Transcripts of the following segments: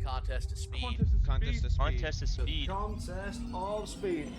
Contest of speed. Contest of speed. Contest of speed. Contest of speed.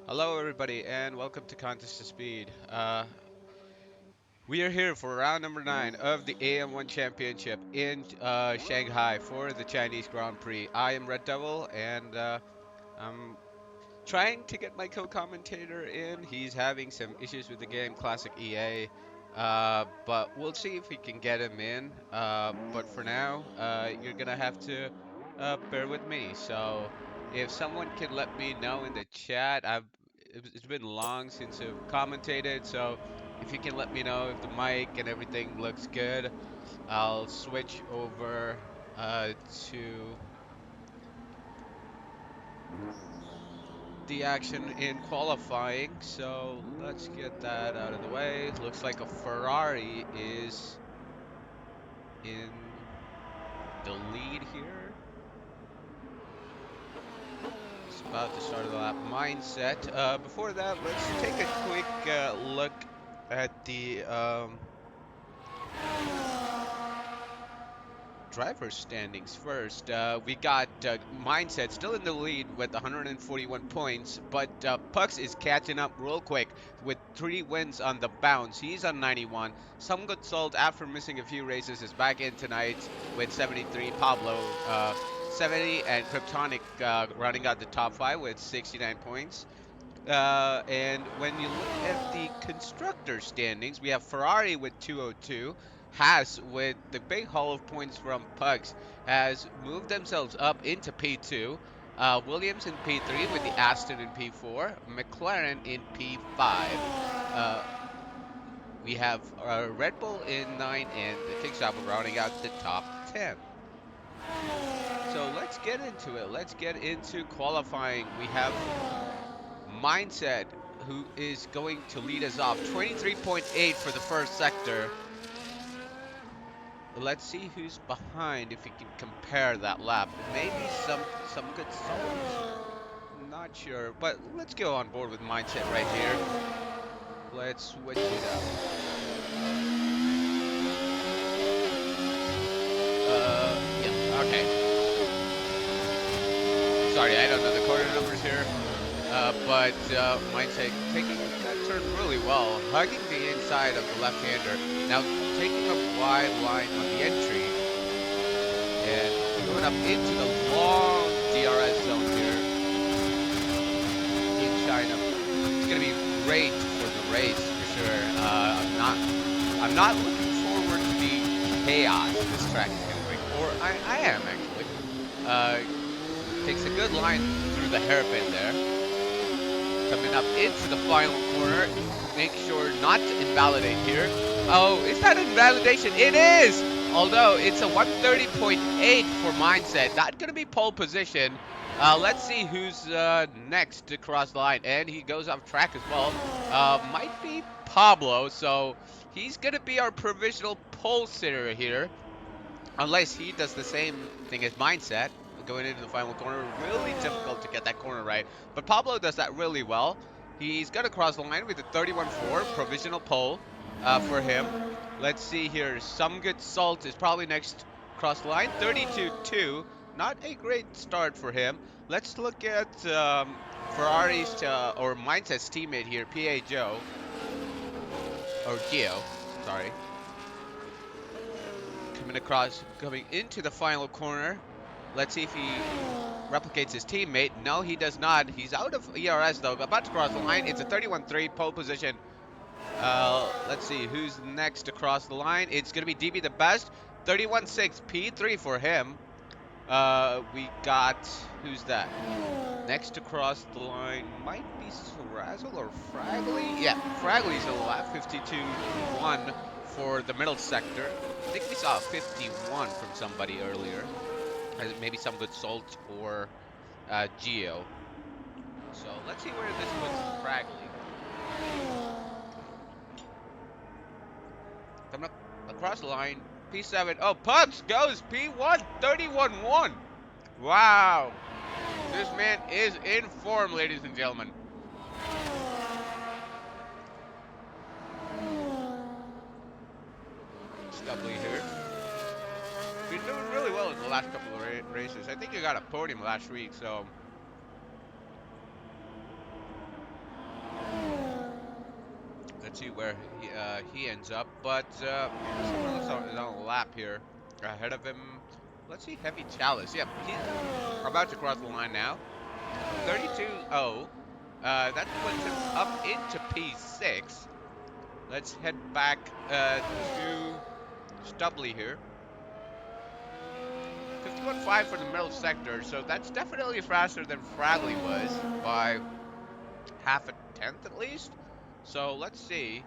Hello, everybody, and welcome to Contest of Speed. We are here for round number 9 of the AM1 Championship in Shanghai for the Chinese Grand Prix. I am Red Devil, and I'm trying to get my co-commentator in. He's having some issues with the game, Classic EA, but we'll see if we can get him in. But for now, you're gonna have to bear with me. So if someone can let me know in the chat, it's been long since I've commentated, so if you can let me know if the mic and everything looks good, I'll switch over to the action in qualifying. So let's get that out of the way. Looks like a Ferrari is in the lead here. It's about to start the lap mindset. Before that, let's take a quick look at the driver standings first. We got Mindset still in the lead with 141 points, but Pucks is catching up real quick with 3 wins on the bounce. He's on 91. Some Good Salt, after missing a few races, is back in tonight with 73. Pablo 70, and Kryptonic running out the top 5 with 69 points. And when you look at the constructor standings, we have Ferrari with 202. Haas with the big haul of points from Pugs has moved themselves up into P2. Williams in P3 with the Aston in P4. McLaren in P5. Uh, we have Red Bull in 9 and the Kickstop rounding out the top 10. So let's get into it. Let's get into qualifying. We have Mindset, who is going to lead us off. 23.8 for the first sector. Let's see who's behind if we can compare that lap. Maybe some good salt. Not sure, but let's go on board with Mindset right here. Let's switch it up. Yeah, okay. Sorry, I don't know the corner numbers here. But Mindset taking that turn really well, hugging the inside of the left-hander. Now taking a wide line on the entry and going up into the long DRS zone here in China. It's gonna be great for the race for sure. I'm not looking forward to the chaos this track is gonna bring, or I am actually. Takes a good line through the hairpin there. Coming up into the final corner. Make sure not to invalidate here. Oh, is that invalidation? It is! Although it's a 130.8 for Mindset. Not going to be pole position. Let's see who's next to cross the line. And he goes off track as well. Might be Pablo. So he's going to be our provisional pole sitter here. Unless he does the same thing as Mindset, going into the final corner. Really difficult to get that corner right. But Pablo does that really well. He's going to cross the line with a 31.4 provisional pole for him. Let's see here. Some Good Salt is probably next cross the line. 32.2. Not a great start for him. Let's look at Ferrari's or Mindset's teammate here, PA Joe. Or Gio. Sorry. Coming into the final corner. Let's see if he replicates his teammate. No, he does not. He's out of ERS though. About to cross the line. It's a 31.3 pole position. Let's see who's next to cross the line. It's gonna be DB the best. 31.6 P3 for him. We got who's that? Next to cross the line might be Razzle or Fragley. Yeah, Fragley's a lap. 52.1 for the middle sector. I think we saw a 51 from somebody earlier. Maybe some good salt or Geo. So let's see where this puts Fragley. Coming up across the line, P7. Oh, Pugs goes P1, 31.1. Wow. This man is in form, ladies and gentlemen. Stubbly here. Been doing really well in the last couple of races. I think he got a podium last week, so. Let's see where he ends up. But someone else is on a lap here ahead of him. Let's see, Heavy Chalice. Yep, he's about to cross the line now. 32.0. That puts him up into P6. Let's head back to Stubbly here. 51.5 for the middle sector, so that's definitely faster than Fragley was by half a tenth at least. So let's see.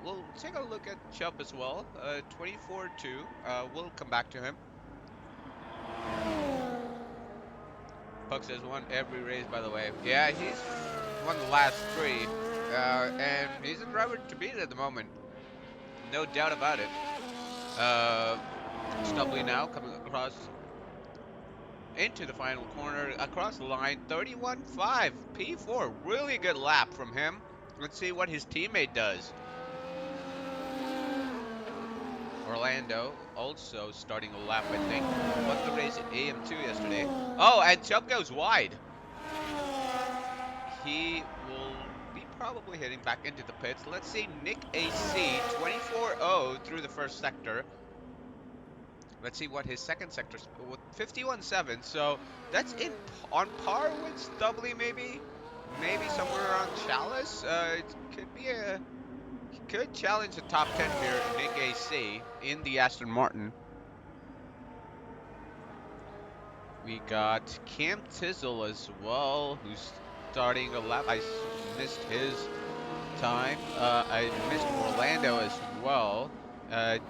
We'll take a look at Chubb as well. 24.2. We'll come back to him. Pucks has won every race, by the way. Yeah, he's won the last 3. And he's a driver to beat at the moment. No doubt about it. Stubbly now coming across into the final corner, across the line. 31.5 P4. Really good lap from him. Let's see what his teammate does. Orlando also starting a lap, I think. Won the race at AM2 yesterday. Oh, and Chubb goes wide. He will be probably heading back into the pits. Let's see Nick AC 24.0 through the first sector. Let's see what his second sector with 51.7. So that's on par with Stubbly maybe. maybe somewhere around Chalice. It could be a he could challenge the top 10 here, Nick AC in the Aston Martin. We got Cam Tizzle as well, who's starting a lap. Missed his time. I missed Orlando as well.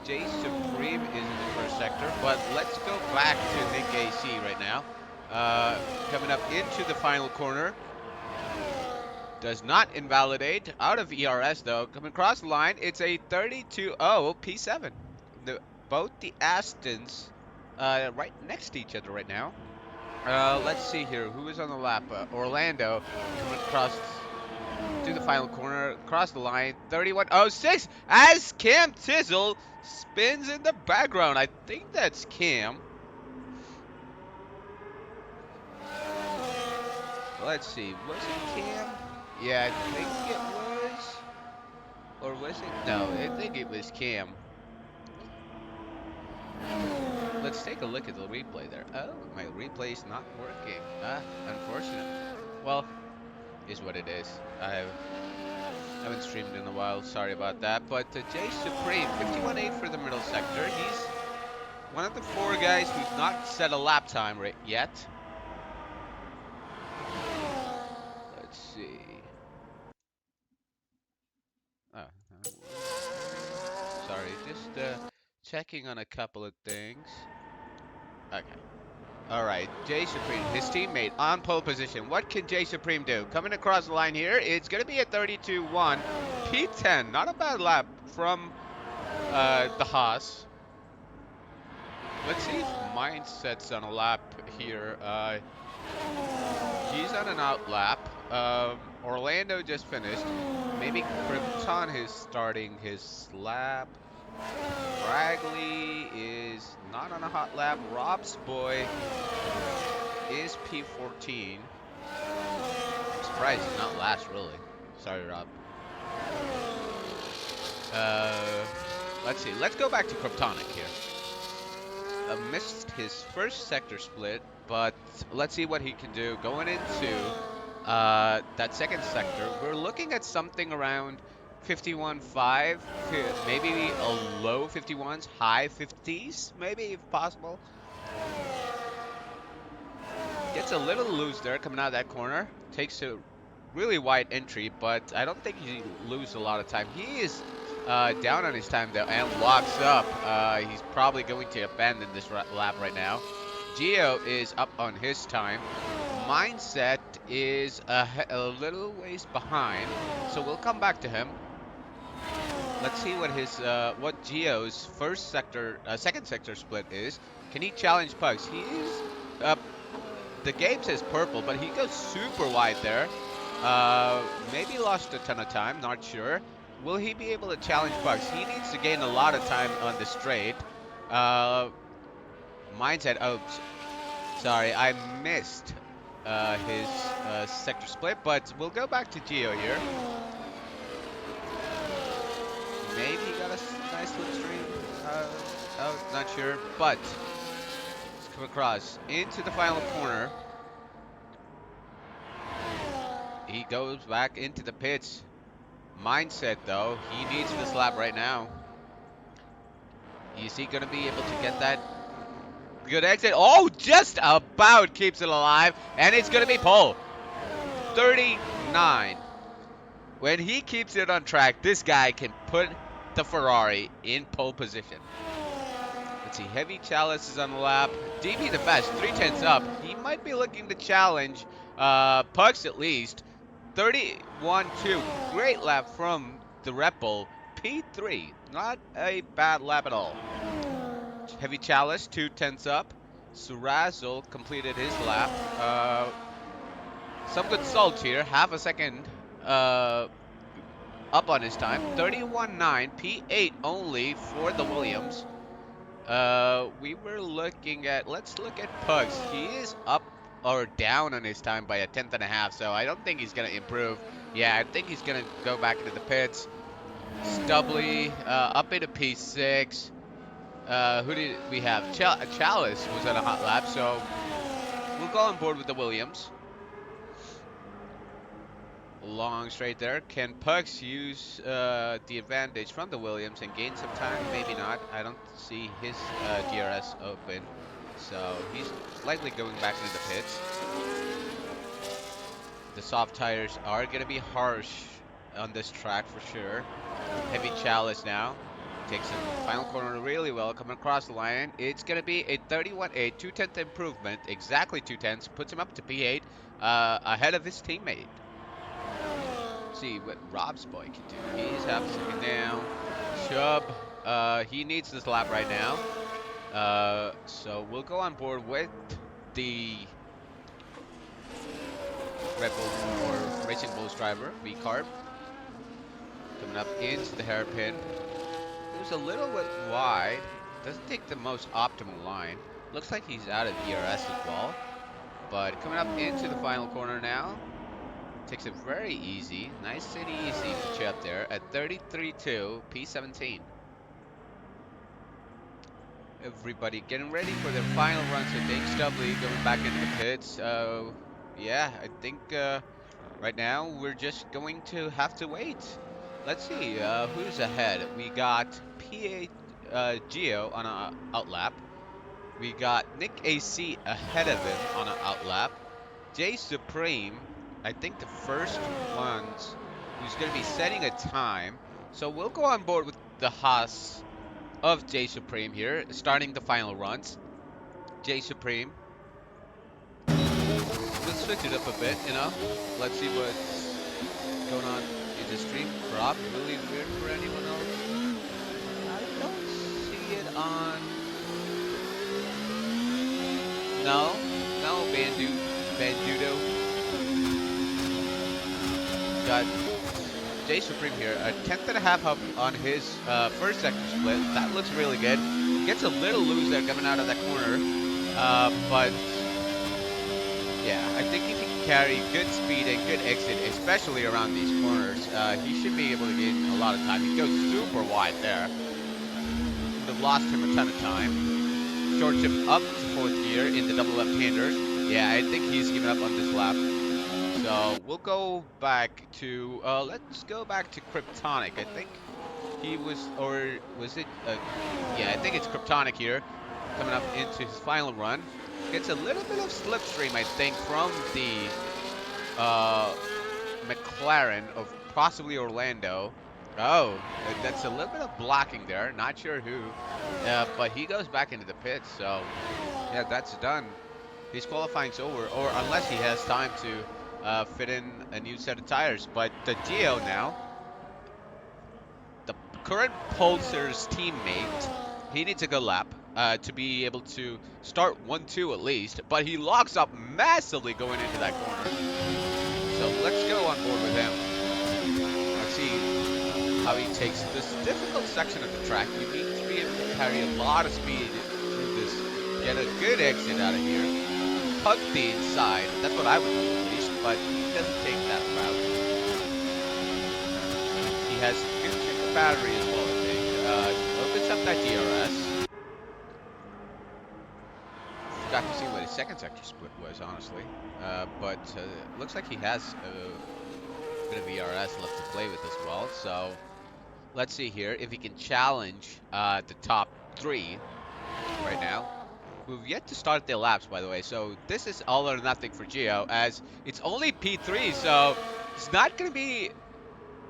Jay Supreme is in the first sector, but let's go back to Nick AC right now. Coming up into the final corner. Does not invalidate. Out of ERS though. Coming across the line, it's a 32-0 P7. Both the Astons right next to each other right now. Let's see here. Who is on the lap? Orlando coming across to the final corner, across the line, 31.06 as Cam Tizzle spins in the background. I think that's Cam. Let's see. Was it Cam? Yeah, I think it was. Or was it? No, I think it was Cam. Let's take a look at the replay there. Oh, my replay's not working. Ah, unfortunate. Well, is what it is. I haven't streamed in a while. Sorry about that. But Jay Supreme, 51.8 for the middle sector. He's one of the four guys who's not set a lap time yet. Let's see. Oh, sorry, just checking on a couple of things. Okay. All right, Jay Supreme, his teammate on pole position. What can Jay Supreme do? Coming across the line here, it's going to be a 32-1. P10, not a bad lap from the Haas. Let's see if Mindset's on a lap here. He's on an out lap. Orlando just finished. Maybe Krypton is starting his lap. Ragley is not on a hot lap. Rob's boy is P14. I'm surprised he's not last, really. Sorry, Rob. Let's see. Let's go back to Kryptonic here. Missed his first sector split, but let's see what he can do going into that second sector. We're looking at something around 51.5, maybe a low 51s, high 50s, maybe if possible. Gets a little loose there coming out of that corner. Takes a really wide entry, but I don't think he loses a lot of time. He is down on his time though and walks up. He's probably going to abandon this lap right now. Gio is up on his time. Mindset is a little ways behind, so we'll come back to him. Let's see what his what Gio's second sector split is. Can he challenge Pugs? He is the game says purple, but he goes super wide there. Maybe lost a ton of time, not sure. Will he be able to challenge Bugs? He needs to gain a lot of time on the straight. Mindset, oh, sorry, I missed his sector split, but we'll go back to Gio here. Maybe he got a nice slipstream. Oh, not sure, but let's come across into the final corner. He goes back into the pits. Mindset, though, he needs this lap right now. Is he going to be able to get that good exit? Oh, just about keeps it alive, and it's going to be pole. 39. When he keeps it on track, this guy can put the Ferrari in pole position. Let's see, Heavy Chalice is on the lap. DB the best, 3/10 up. He might be looking to challenge Pucks at least. 31.2, great lap from the Red Bull. P3, not a bad lap at all. Heavy Chalice, 2/10 up. Surazzle completed his lap. Some good salt here, half a second up on his time. 31.9, P8 only for the Williams. We were looking at, let's look at Pugs. He is up or down on his time by a 10th and a half, so I don't think he's going to improve. Yeah, I think he's going to go back into the pits. Stubbly, up into P6. Who did we have? Chalice was on a hot lap, so we'll go on board with the Williams. long straight there. Can Pucks use the advantage from the Williams and gain some time? Maybe not. I don't see his DRS open, so he's likely going back into the pits. The soft tires are going to be harsh on this track for sure. Heavy Chalice now. Takes him final corner really well, coming across the line. It's going to be a 31.8, 2/10 improvement, exactly 2/10, puts him up to P8, ahead of his teammate. See what Rob's boy can do. He's half a second down. Chubb, he needs this lap right now. So we'll go on board with the Red Bull or Racing Bulls driver, V-Carb, coming up into the hairpin. Goes a little bit wide. Doesn't take the most optimal line. Looks like he's out of DRS as well. But coming up into the final corner now. Takes it very easy. Nice and easy for Chip there at 33.2, P17. Everybody getting ready for their final runs. I think Stubbly going back into the pits. Yeah, I think right now we're just going to have to wait. Let's see who's ahead. We got PA Geo on an outlap. We got Nick AC ahead of him on an outlap. Jay Supreme, I think the first ones who's going to be setting a time. So we'll go on board with the Haas of Jay Supreme here, starting the final runs. Jay Supreme. We'll switch it up a bit, you know. Let's see what's going on in the stream. Rob, really weird for anyone else? I don't see it on. No, no, Bandudo. Got Jay Supreme here, a 10th.5 up on his first sector split. That looks really good. Gets a little loose there coming out of that corner, but yeah, I think if he can carry good speed and good exit, especially around these corners, he should be able to gain a lot of time. He goes super wide there. Would have lost him a ton of time. Short him up to 4th gear in the double left-handers. Yeah, I think he's given up on this lap. So we'll go back to, let's go back to Kryptonic. I think he was, or was it, yeah, I think it's Kryptonic here, coming up into his final run. Gets a little bit of slipstream, I think, from the McLaren of possibly Orlando. Oh, that's a little bit of blocking there. Not sure who, but he goes back into the pits. So yeah, that's done. His qualifying's over, or unless he has time to fit in a new set of tires. But the Geo now, the current Pulsar's teammate, he needs a good lap to be able to start 1-2 at least, but he locks up massively going into that corner. So let's go on board with him. Let's see how he takes this difficult section of the track. You need to be able to carry a lot of speed through this, get a good exit out of here, hug the inside. That's what I would do at least, but he doesn't take that route. He has a good check of battery as well, I think. Opens up that DRS. Got to see what his second sector split was, honestly. But looks like he has a bit of ERS left to play with as well. So let's see here if he can challenge the top 3 right now. We've yet to start their laps, by the way. So this is all or nothing for Geo, as it's only P3. So he's not going to be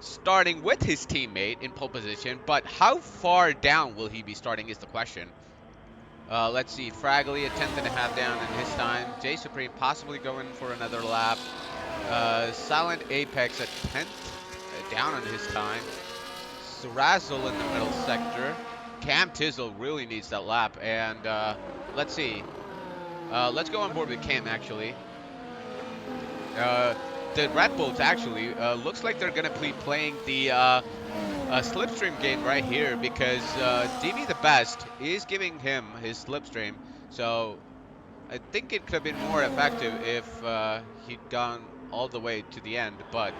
starting with his teammate in pole position. But how far down will he be starting is the question. Let's see, Fragley a 10th.5 down in his time. Jay Supreme possibly going for another lap. Silent Apex at 10th down on his time. Razzle in the middle sector. Cam Tizzle really needs that lap. And let's see. Let's go on board with Cam, actually. The Red Bulls, actually, looks like they're going to be playing the slipstream game right here, because DB the Best is giving him his slipstream. So I think it could have been more effective if he'd gone all the way to the end, but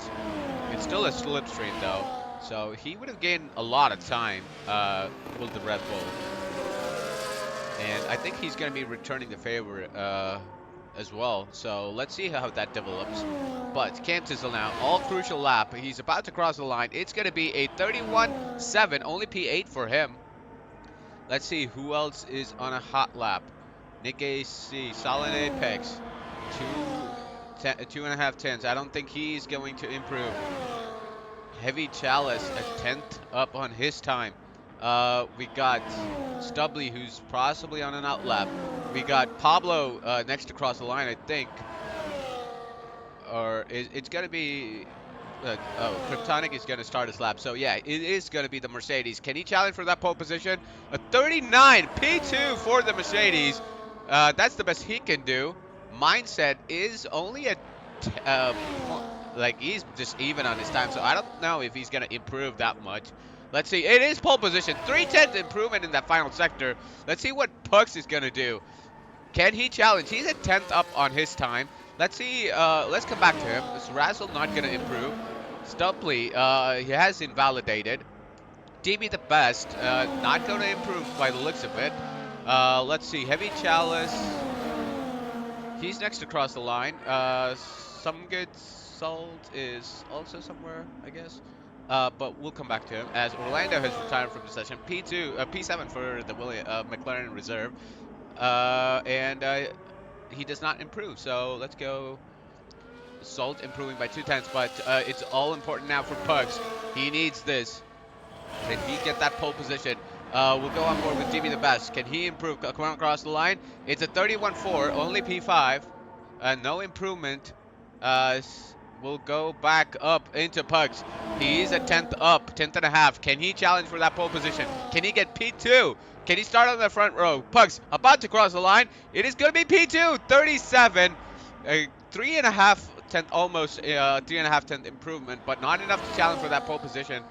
it's still a slipstream though. So he would have gained a lot of time with the Red Bull. And I think he's going to be returning the favor as well. So let's see how that develops. But Cam Tissel now, all crucial lap. He's about to cross the line. It's going to be a 31.7, only P8 for him. Let's see who else is on a hot lap. Nick AC, solid apex, two and a half tenths. I don't think he's going to improve. Heavy Chalice, a tenth up on his time. We got Stubbly, who's possibly on an outlap. We got Pablo next to cross the line, I think. Or it's going to be. Oh, Kryptonic is going to start his lap. So, yeah, it is going to be the Mercedes. Can he challenge for that pole position? A 39 P2 for the Mercedes. That's the best he can do. Mindset is only a like he's just even on his time, so I don't know if he's gonna improve that much. Let's see. It is pole position, 3/10 improvement in that final sector. Let's see what Pucks is gonna do. Can he challenge? He's a tenth up on his time. Let's see. Let's come back to him. Is Razzle not gonna improve? Stupley, he has invalidated. DB the best, not gonna improve by the looks of it. Let's see. Heavy Chalice. He's next across the line. Some good salt is also somewhere, I guess. But we'll come back to him as Orlando has retired from the session. P2, P7 for the McLaren reserve, and he does not improve. So let's go. Salt improving by 2/10, but it's all important now for Pugs. He needs this. Can he get that pole position? We'll go on board with DB the best. Can he improve? Come on across the line. It's a 31.4, only P5. No improvement. We'll go back up into Pugs. He's a 10th up, 10th and a half. Can he challenge for that pole position? Can he get P2? Can he start on the front row? Pugs about to cross the line. It is going to be P2, 37. 3.5 tenth, almost 3.5 tenth improvement, but not enough to challenge for that pole position.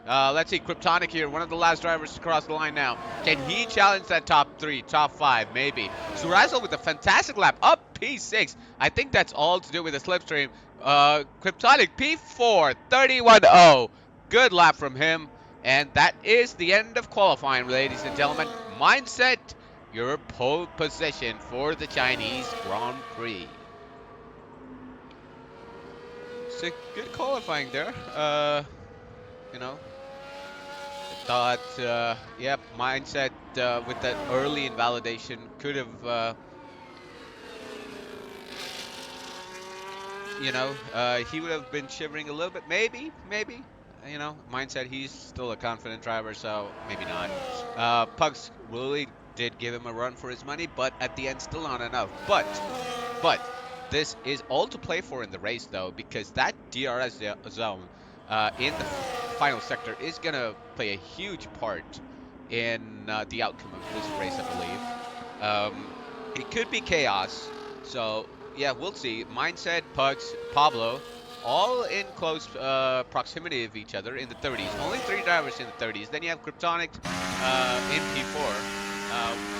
Let's see, Kryptonic here, one of the last drivers to cross the line now. Can he challenge that top 3, top 5? Maybe. Surazzle with a fantastic lap, up P6. I think that's all to do with the slipstream. Kryptonic P4, 31.0. Good lap from him. And that is the end of qualifying, ladies and gentlemen. Mindset, your pole position for the Chinese Grand Prix. It's a good qualifying there. You know, thought, yep, Mindset with that early invalidation could have, he would have been shivering a little bit. Maybe. Mindset, he's still a confident driver, so maybe not. Pugs really did give him a run for his money, but at the end, still not enough. But this is all to play for in the race, though, because that DRS zone in the final sector is going to play a huge part in the outcome of this race, I believe. It could be chaos, so yeah, we'll see. Mindset, Pugs, Pablo, all in close proximity of each other in the 30s. Only 3 drivers in the 30s. Then you have Kryptonic in P4,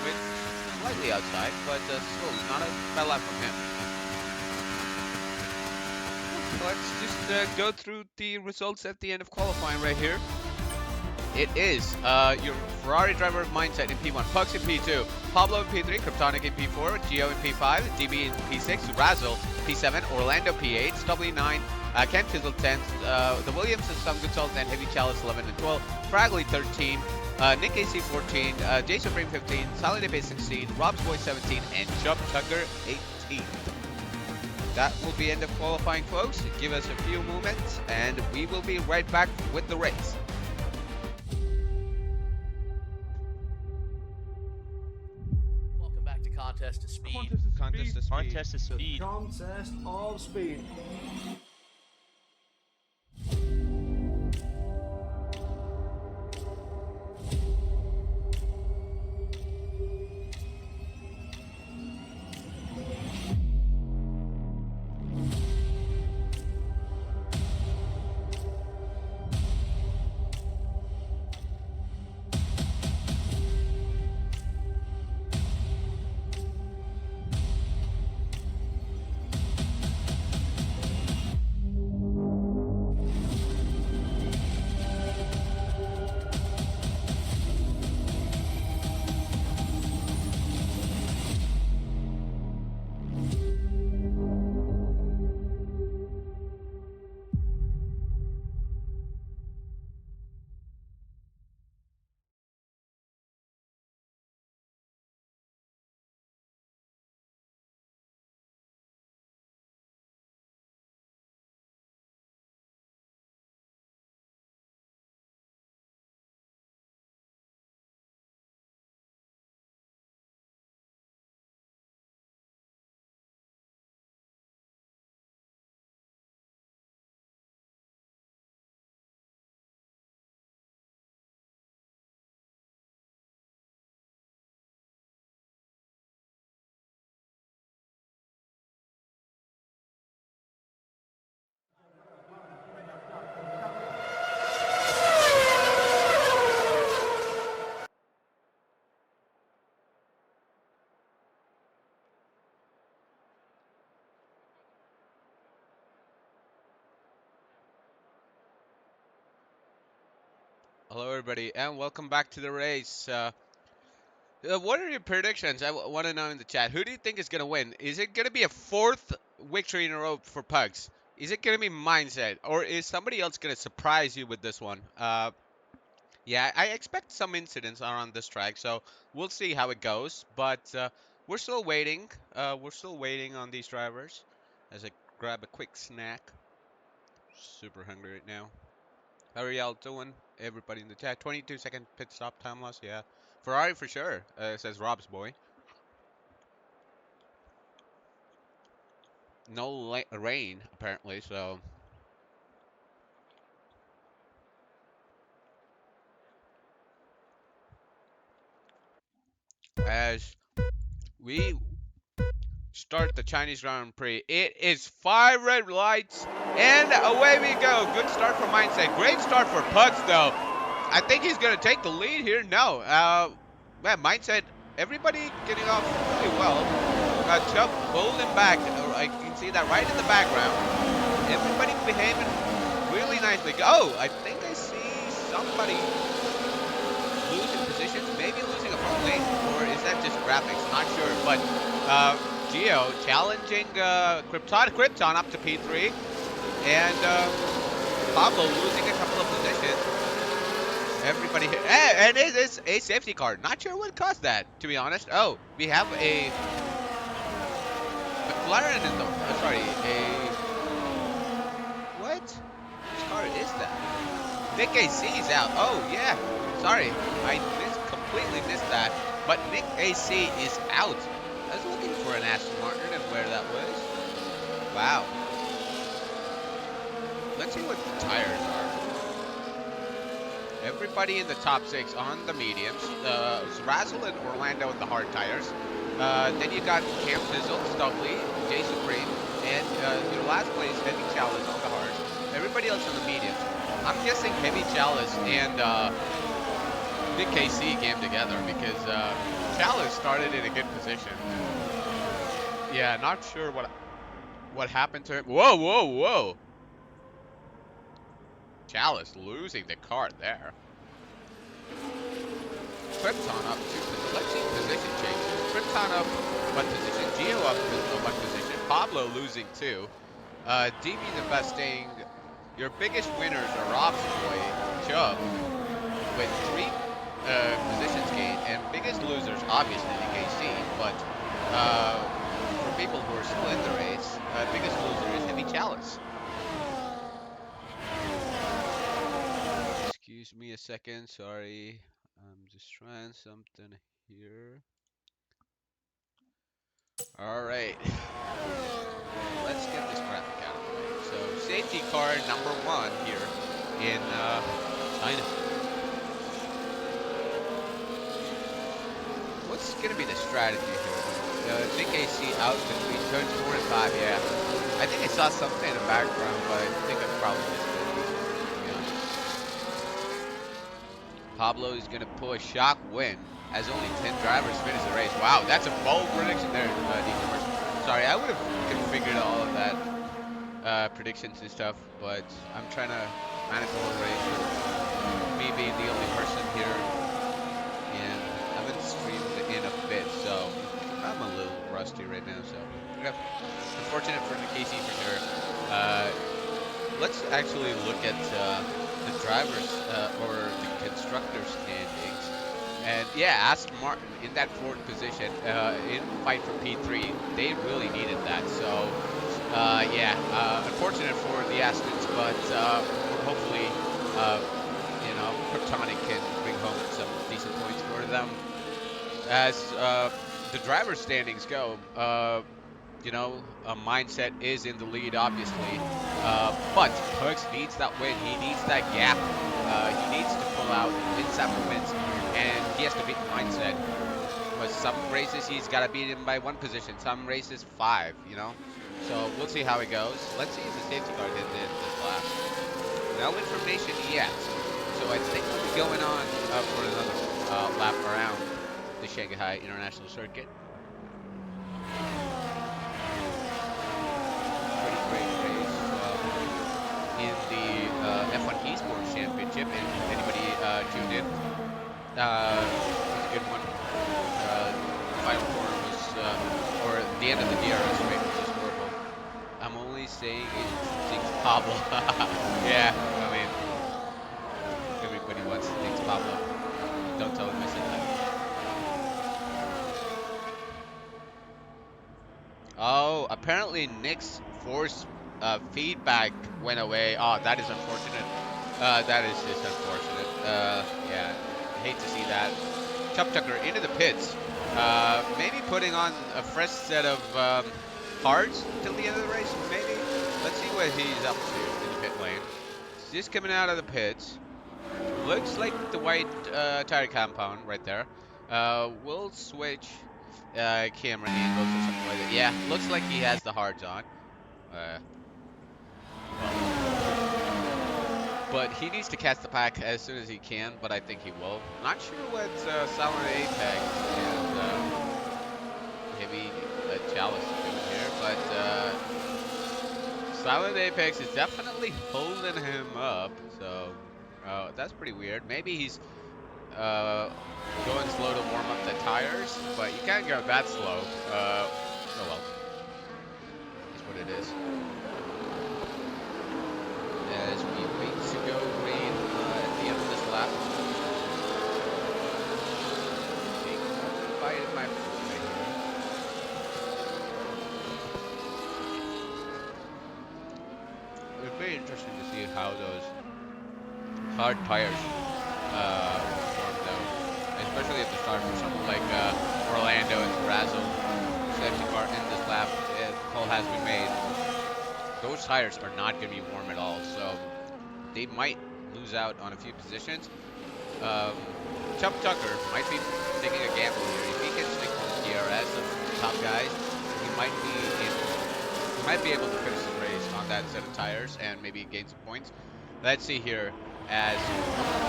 with slightly outside, but still not a bad lap from him. Let's just go through the results at the end of qualifying right here. It is your Ferrari driver of Mindset in P1, Pugs in P2, Pablo in P3, Kryptonic in P4, Gio in P5, DB in P6, Razzle P7, Orlando P8, W9, Ken Fizzle 10th, the Williams and some good salt, and Heavy Chalice 11 and 12, Fragley 13, Nick AC 14, Jason Frame 15, Solid Ape 16, Rob's Boy 17, and Chubb Tucker 18. That will be end of qualifying, folks. Give us a few moments, and we will be right back with the race. Welcome back to Contest to Speed. Contest to speed. Contest of speed. Contest of speed. Hello, everybody, and welcome back to the race. What are your predictions? I want to know in the chat. Who do you think is going to win? Is it going to be a fourth victory in a row for Pugs? Is it going to be Mindset, or is somebody else going to surprise you with this one? Yeah, I expect some incidents around this track, so we'll see how it goes. But we're still waiting. We're still waiting on these drivers. As I grab a quick snack. Super hungry right now. How are y'all doing? Everybody in the chat. 22-second pit stop time loss. Yeah. Ferrari for sure, says Rob's boy. No rain, apparently, so. As we start the Chinese Grand Prix, it is 5 red lights, and away we go. Good start for Mindset. Great start for Pugs, though. I think he's going to take the lead here. No. Man, Mindset, everybody getting off really well. Chubb holding back. I can see that right in the background. Everybody behaving really nicely. Oh, I think I see somebody losing positions, maybe losing a front lane, or is that just graphics? Not sure. But Geo challenging Krypton up to P3, and Pablo losing a couple of positions. Everybody hit, and it is a safety car. Not sure what caused that, to be honest. Oh, we have a McLaren in the, sorry, what? Which car is that? Nick AC is out. Oh, yeah. Sorry, I completely missed that. But Nick AC is out. I was looking for an Aston Martin and where that was. Wow. Let's see what the tires are. Everybody in the top 6 on the mediums. Razzle and Orlando with the hard tires. Then you got Cam Fizzle, Stubley, Jay Supreme, and your last place, Heavy Chalice on the hard. Everybody else on the mediums. I'm guessing Heavy Chalice and Nick KC came together because Chalice started in a good position. Yeah, not sure what happened to him. Whoa, whoa, whoa! Chalice losing the car there. Krypton up 2. Let's see position changes. Krypton up 1 position. Geo up 1 position. Pablo losing 2. DB the best staying. Your biggest winners are Rob's boy, Chubb, with 3 positions gained, and biggest losers, obviously, the KC, but for people who are still in the race, biggest loser is Heavy Chalice. Excuse me a second, sorry. I'm just trying something here. Alright. Let's get this graphic out of the way. So, safety car number 1 here in China. What's going to be the strategy here? Nick AC out between turns 4 and 5, yeah. I think I saw something in the background, but I think I probably missed it. Pablo is going to pull a shock win as only 10 drivers finish the race. Wow, that's a bold prediction there, D-Commerce. Sorry, I would have configured all of that predictions and stuff, but I'm trying to manage the whole race with me being the only person here, and I haven't streamed in a bit, so I'm a little rusty right now. So yeah, unfortunate for the KC for sure. Let's actually look at the drivers or the constructor standings. And yeah, Aston Martin in that 4th position in fight for P3, they really needed that. So yeah, unfortunate for the Astons, but hopefully you know, Kryptonic can bring home some decent points for them. As the driver standings go, you know, Mindset is in the lead, obviously. But Pugs needs that win. He needs that gap. He needs to pull out, win 7 wins, and he has to beat Mindset. But some races he's got to beat him by 1 position. Some races 5, you know. So we'll see how it goes. Let's see if the safety car gets in this lap. No information yet. So I think we'll be going on for another lap around the Shanghai International Circuit. Pretty great race in the F1 Esports Championship. And if anybody Pablo. Yeah, I mean, everybody wants to think it's Pablo. Don't tell him I said that. Oh, apparently Nick's force feedback went away. Oh, that is unfortunate. That is just unfortunate. Yeah, hate to see that. Chop Tucker into the pits. Maybe putting on a fresh set of hards till the end of the race. Maybe. Let's see what he's up to in the pit lane. He's just coming out of the pits. Looks like the white tire compound right there. We'll switch camera angles or something like that. Yeah, looks like he has the hards on. But he needs to catch the pack as soon as he can, but I think he will. Not sure what Silent Apex and Heavy Chalice is doing here, but Silent Apex is definitely holding him up, so that's pretty weird. Maybe he's going slow to warm up the tires, but you can't go that slow. Oh well, is what it is. As we wait to go green at the end of this lap. Take one bite of my food right here. It's very interesting to see how those hard tires perform though, especially at the start for someone like Orlando and Razzle. Safety car in this lap, the call has been made. Those tires are not going to be warm at all, so they might lose out on a few positions. Chub Tucker might be taking a gamble here. If he can stick with the DRS of the top guys, he might be able to finish the race on that set of tires and maybe gain some points. Let's see here as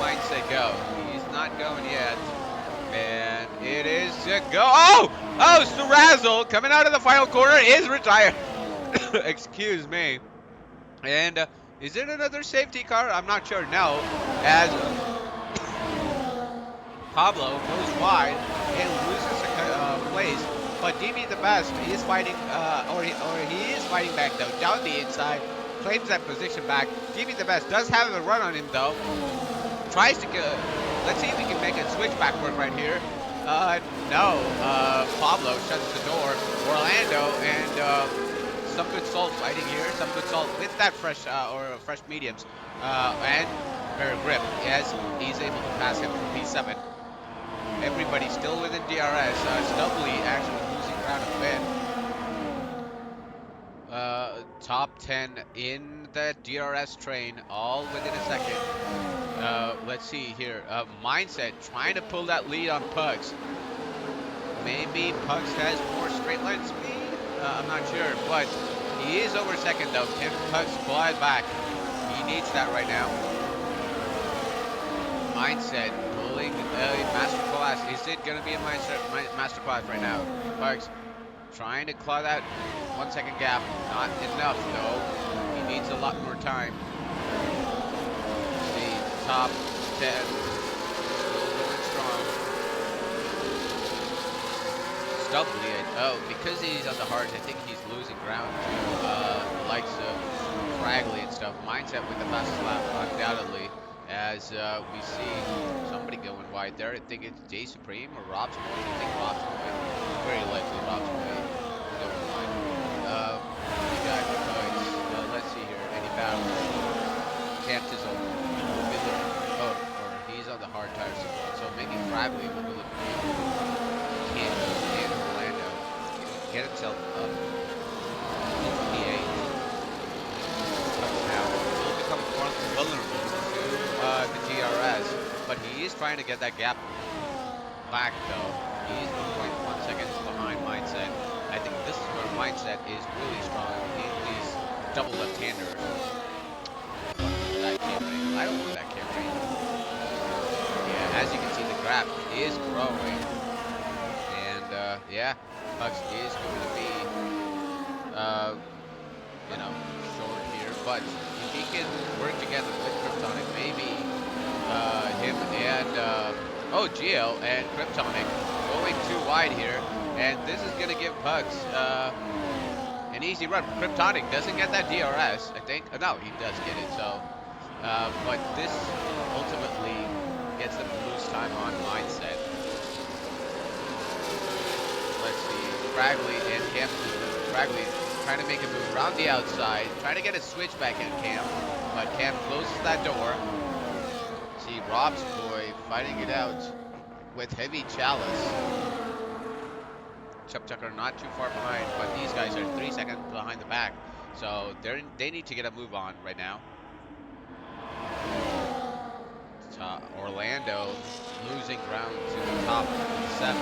Mindset go. He's not going yet. And it is a go. Oh! Oh, Sarazzle coming out of the final corner is retired. Excuse me. And is it another safety car? I'm not sure. No. As Pablo goes wide and loses a place. But DB the Best is fighting, or he is fighting back though, down the inside. Claims that position back. DB the Best does have a run on him though. Tries to go. Let's see if we can make a switchback work right here. No. Pablo shuts the door. Orlando and some good salt fighting here. Some good salt with that fresh or fresh mediums. And better grip as he's able to pass him from P7. Everybody still within DRS. Stubbly actually losing ground a bit. Top 10 in the DRS train, all within a second. Let's see here. Mindset trying to pull that lead on Pugs. Maybe Pugs has more straight line speed? I'm not sure, but he is over second though. Can Pugs fly back? He needs that right now. Mindset pulling Master Class. Is it going to be a Master Class right now? Pugs trying to claw that 1 second gap. Not enough though. He needs a lot more time. The top 10 still going strong. Stubbly, because he's on the hards, I think he's losing ground to the likes of Fragley and stuff. Mindset with the fastest lap, undoubtedly, as we see somebody going wide there. I think it's Jay Supreme or Rob's Boy. I think Rob's Boy. Very likely Rob's Boy going wide. We got let's see here. Any battle? Cantis or he's on the hard tires as well. So maybe Fragley will be looking and Orlando get himself up into P8. Now will become vulnerable to the DRS, but he is trying to get that gap back though. He's 1.1 seconds behind Mindset. I think this is where Mindset is really strong in these double left-handers. That camera. I don't want that camera. Yeah, as you can see, the gap is growing. And yeah, Pugs is going to be, short here. But if he can work together with Kryptonic, maybe him and, GL and Kryptonic going too wide here. And this is going to give Pugs an easy run. Kryptonic doesn't get that DRS, I think. No, he does get it. So, but this ultimately gets them to lose time on mindset. Let's see, Fragley and Cam. Fragley trying to make a move around the outside, trying to get a switch back in Cam, but Cam closes that door. See, Rob's boy fighting it out with Heavy Chalice. Chuck Tucker not too far behind, but these guys are 3 seconds behind the pack, so they need to get a move on right now. Orlando losing ground to the top 7.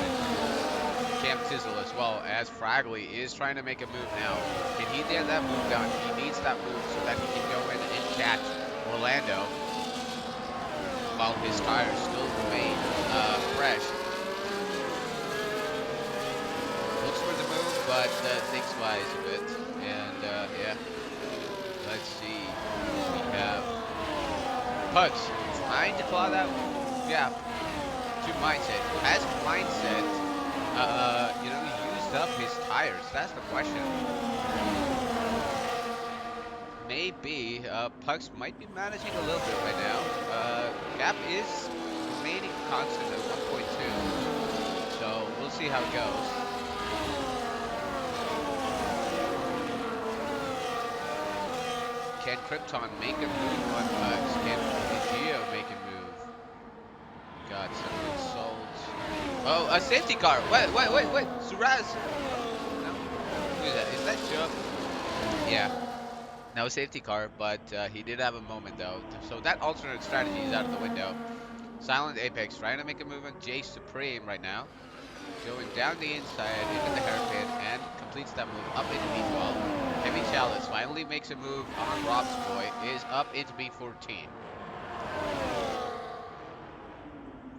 Cam Tizzle as well, as Fragley is trying to make a move now. Can he get that move done? He needs that move so that he can go in and catch Orlando while his tires still remain fresh. Looks for the move, but thinks wise a bit. And yeah, let's see. We have Pugs trying to claw that gap to Mindset. Has Mindset, used up his tires? That's the question. Maybe Pugs might be managing a little bit right now. Gap is remaining constant at 1.2, so we'll see how it goes. Can Krypton make a move on Pugs? Can Geo make a move? We got some insults. Oh, a safety car. Wait. Suraz. No. Who is that? Is that Joe? Yeah. No safety car, but he did have a moment though. So that alternate strategy is out of the window. Silent Apex trying to make a move on Jay Supreme right now. Going down the inside into the hairpin and completes that move up into B12. Heavy Chalice finally makes a move on Rob's boy, is up into B14.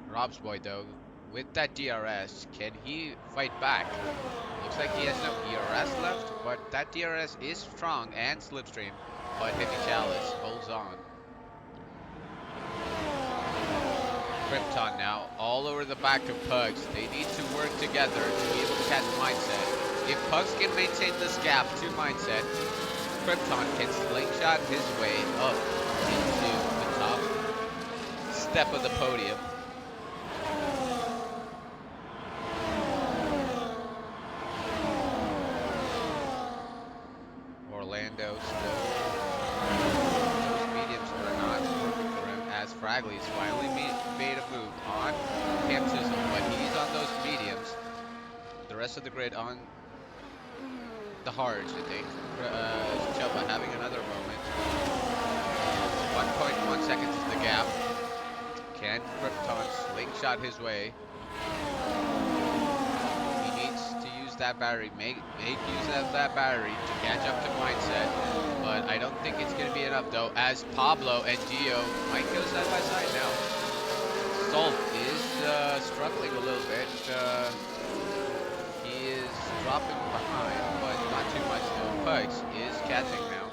Rob's boy though, with that DRS, can he fight back? Looks like he has no DRS left, but that DRS is strong and slipstream, but Heavy Chalice holds on. Krypton now all over the back of Pugs. They need to work together to be able to catch Mindset. If Pugs can maintain this gap to Mindset, Krypton can slingshot his way up into the top step of the podium. Orlando still. Those mediums are not working for him as Fragley's finally made a move on Cam Tizzle, but he's on those mediums. The rest of the grid on the hards, I think. Chuba having another moment. 1.1 seconds is the gap. Can Krypton slingshot his way? He needs to use that battery. Make use of that battery to catch up to Mindset. But I don't think it's going to be enough though, as Pablo and Gio might go side by side now. Salt is struggling a little bit. He is dropping behind, but not too much though. Pugs is catching now.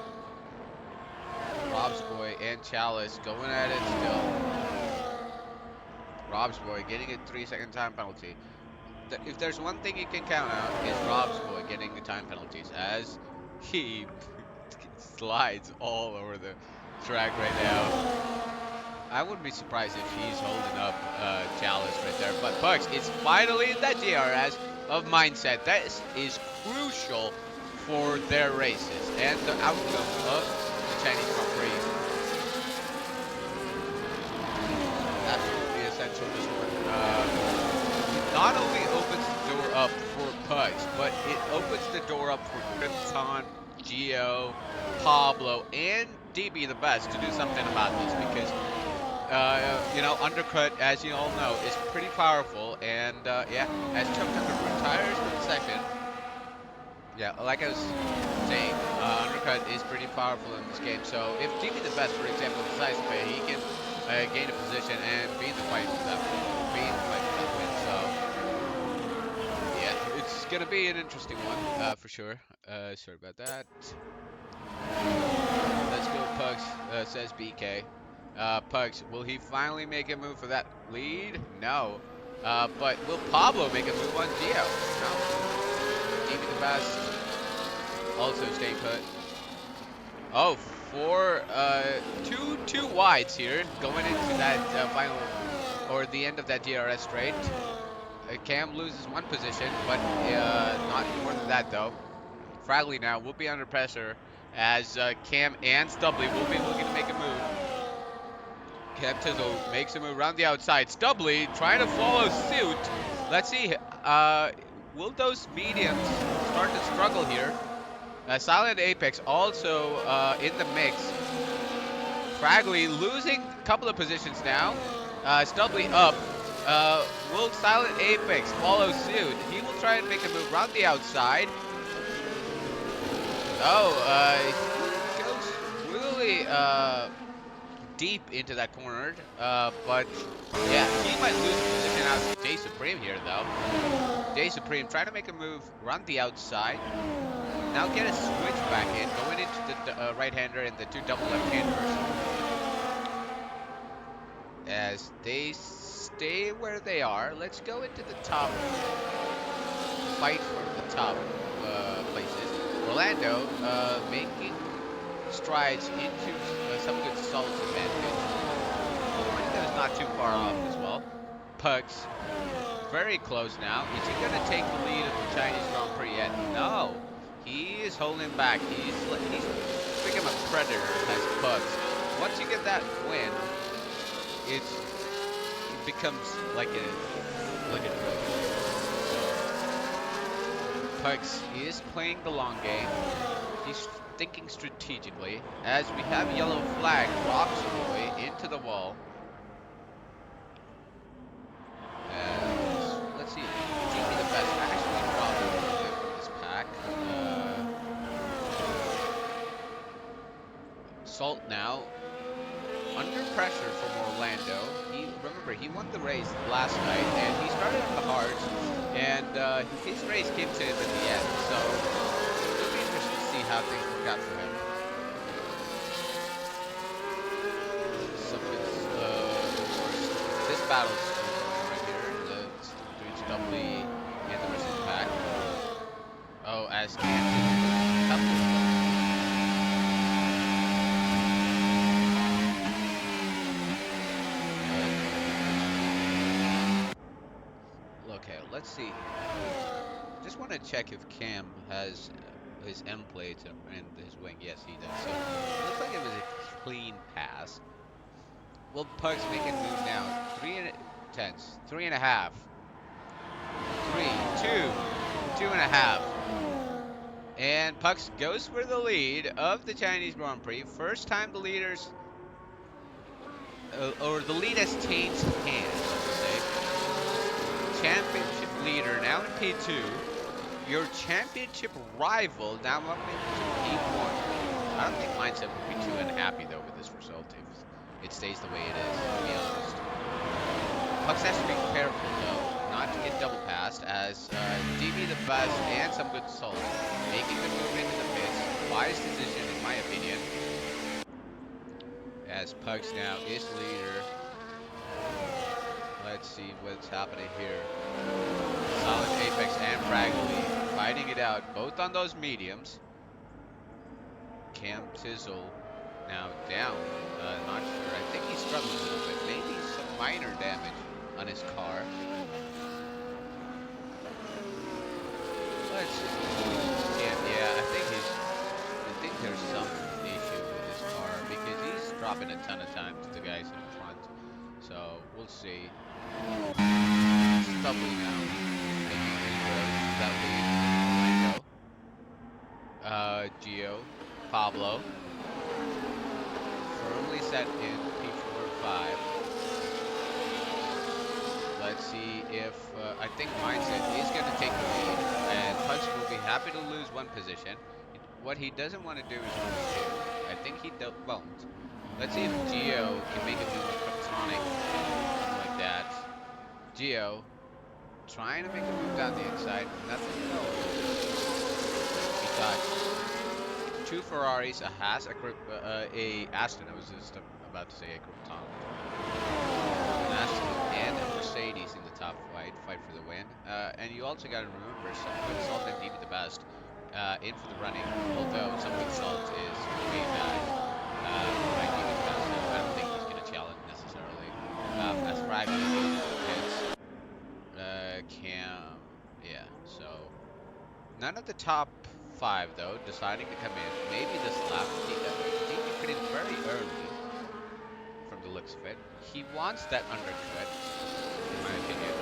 Rob's boy and Chalice going at it still. Rob's boy getting a 3-second time penalty. If there's one thing you can count on, is Rob's boy getting the time penalties, as he slides all over the track right now. I wouldn't be surprised if he's holding up Chalice right there. But Pugs, it's finally that DRS of Mindset. That is crucial for their races and the outcome of the Chinese Grand Prix. Absolutely essential this one. Not only opens the door up for Pugs, but it opens the door up for Krypton, Gio, Pablo, and DB the Best to do something about this, because undercut, as you all know, is pretty powerful, and yeah, as Chuck Tucker retires from the session, yeah, like I was saying, undercut is pretty powerful in this game. So if DB the Best, for example, decides to pay, he can gain a position and be in the fight for that win. So yeah, it's gonna be an interesting one for sure. Sorry about that. Let's go, Pugs, says BK. Pugs, will he finally make a move for that lead? No. But will Pablo make a move on Gio? No. DB the Best also staying put. Oh, two wides here going into that final or the end of that DRS straight. Cam loses one position, but not more than that though. Fragley now will be under pressure as Cam and Stubbly will be looking to make a move. Cam Tizzle makes a move around the outside. Stubbly trying to follow suit. Let's see. Will those mediums start to struggle here? Silent Apex also in the mix. Fragley losing a couple of positions now. Stubbly up. Will Silent Apex follow suit? He will try and make a move around the outside. Oh, he goes really deep into that corner. But yeah, he might lose position out to Jay Supreme here though. Jay Supreme trying to make a move around the outside. Now get a switch back in, going into the right-hander and the two double left-handers. As they stay where they are, let's go into the top, fight for the top places. Orlando making strides into some good salt advantage. Orlando's not too far off as well. Pugs very close now. Is he going to take the lead of the Chinese Grand Prix yet? No. He is holding back. He's become a predator as Pugs. Once you get that win, it becomes like a drug. Pugs is playing the long game. He's thinking strategically. As we have yellow flag, rocks away into the wall. Let's see. GB the best actually dropped a little bit from this pack. Salt now under pressure from Orlando. Remember, he won the race last night, and he started on the hards, and his race came to him in the end. So it'll be interesting to see how things work out for him. This battle's right here. Doing Stubbly and the rest of the pack. Oh, as Kansas. Okay, let's see. Just want to check if Cam has his M plates and his wing. Yes, he does. So it looks like it was a clean pass. Will Pugs make a move now? 3.5. 3, 2, 2.5. And Pugs goes for the lead of the Chinese Grand Prix. First time the leaders, or the lead has changed hands, let's say. Championship leader now in P2. Your championship rival now up into P1. I don't think Mindset would be too unhappy though with this result if it stays the way it is, to be honest. Pugs has to be careful though, not to get double passed as DB the best and some good salt. Making the move into the pits. Wise decision in my opinion. As Pugs now is leader. Let's see what's happening here. Solid Apex and Fragley fighting it out, both on those mediums. Cam Tizzle now down. Not sure. I think he's struggling a little bit. Maybe some minor damage on his car. Let's see. Yeah, I think there's some issue with his car because he's dropping a ton of time to the guys in front. So we'll see. Stubbly now making that lead. Gio, Pablo, firmly set in P4-5. Let's see if I think Mindset is going to take the lead, and Pugs will be happy to lose one position. What he doesn't want to do is lose two. I think he won't. Let's see if Gio can make a move with Kryptonic, something like that. Gio trying to make a move down the inside. Nothing. No. He got two Ferraris, a Haas, a Aston. I was just about to say a Krypton. An Aston and a Mercedes in the top fight for the win. And you also got to remember some good salt and DB the best. in for the running, although some quick salt is way bad. Right, DB the best, so I don't think he's going to challenge necessarily. As Frag goes into the pits. Cam, yeah, so none of the top 5 though deciding to come in. Maybe this lap, DB put in very early from the looks of it. He wants that undercut, in my opinion.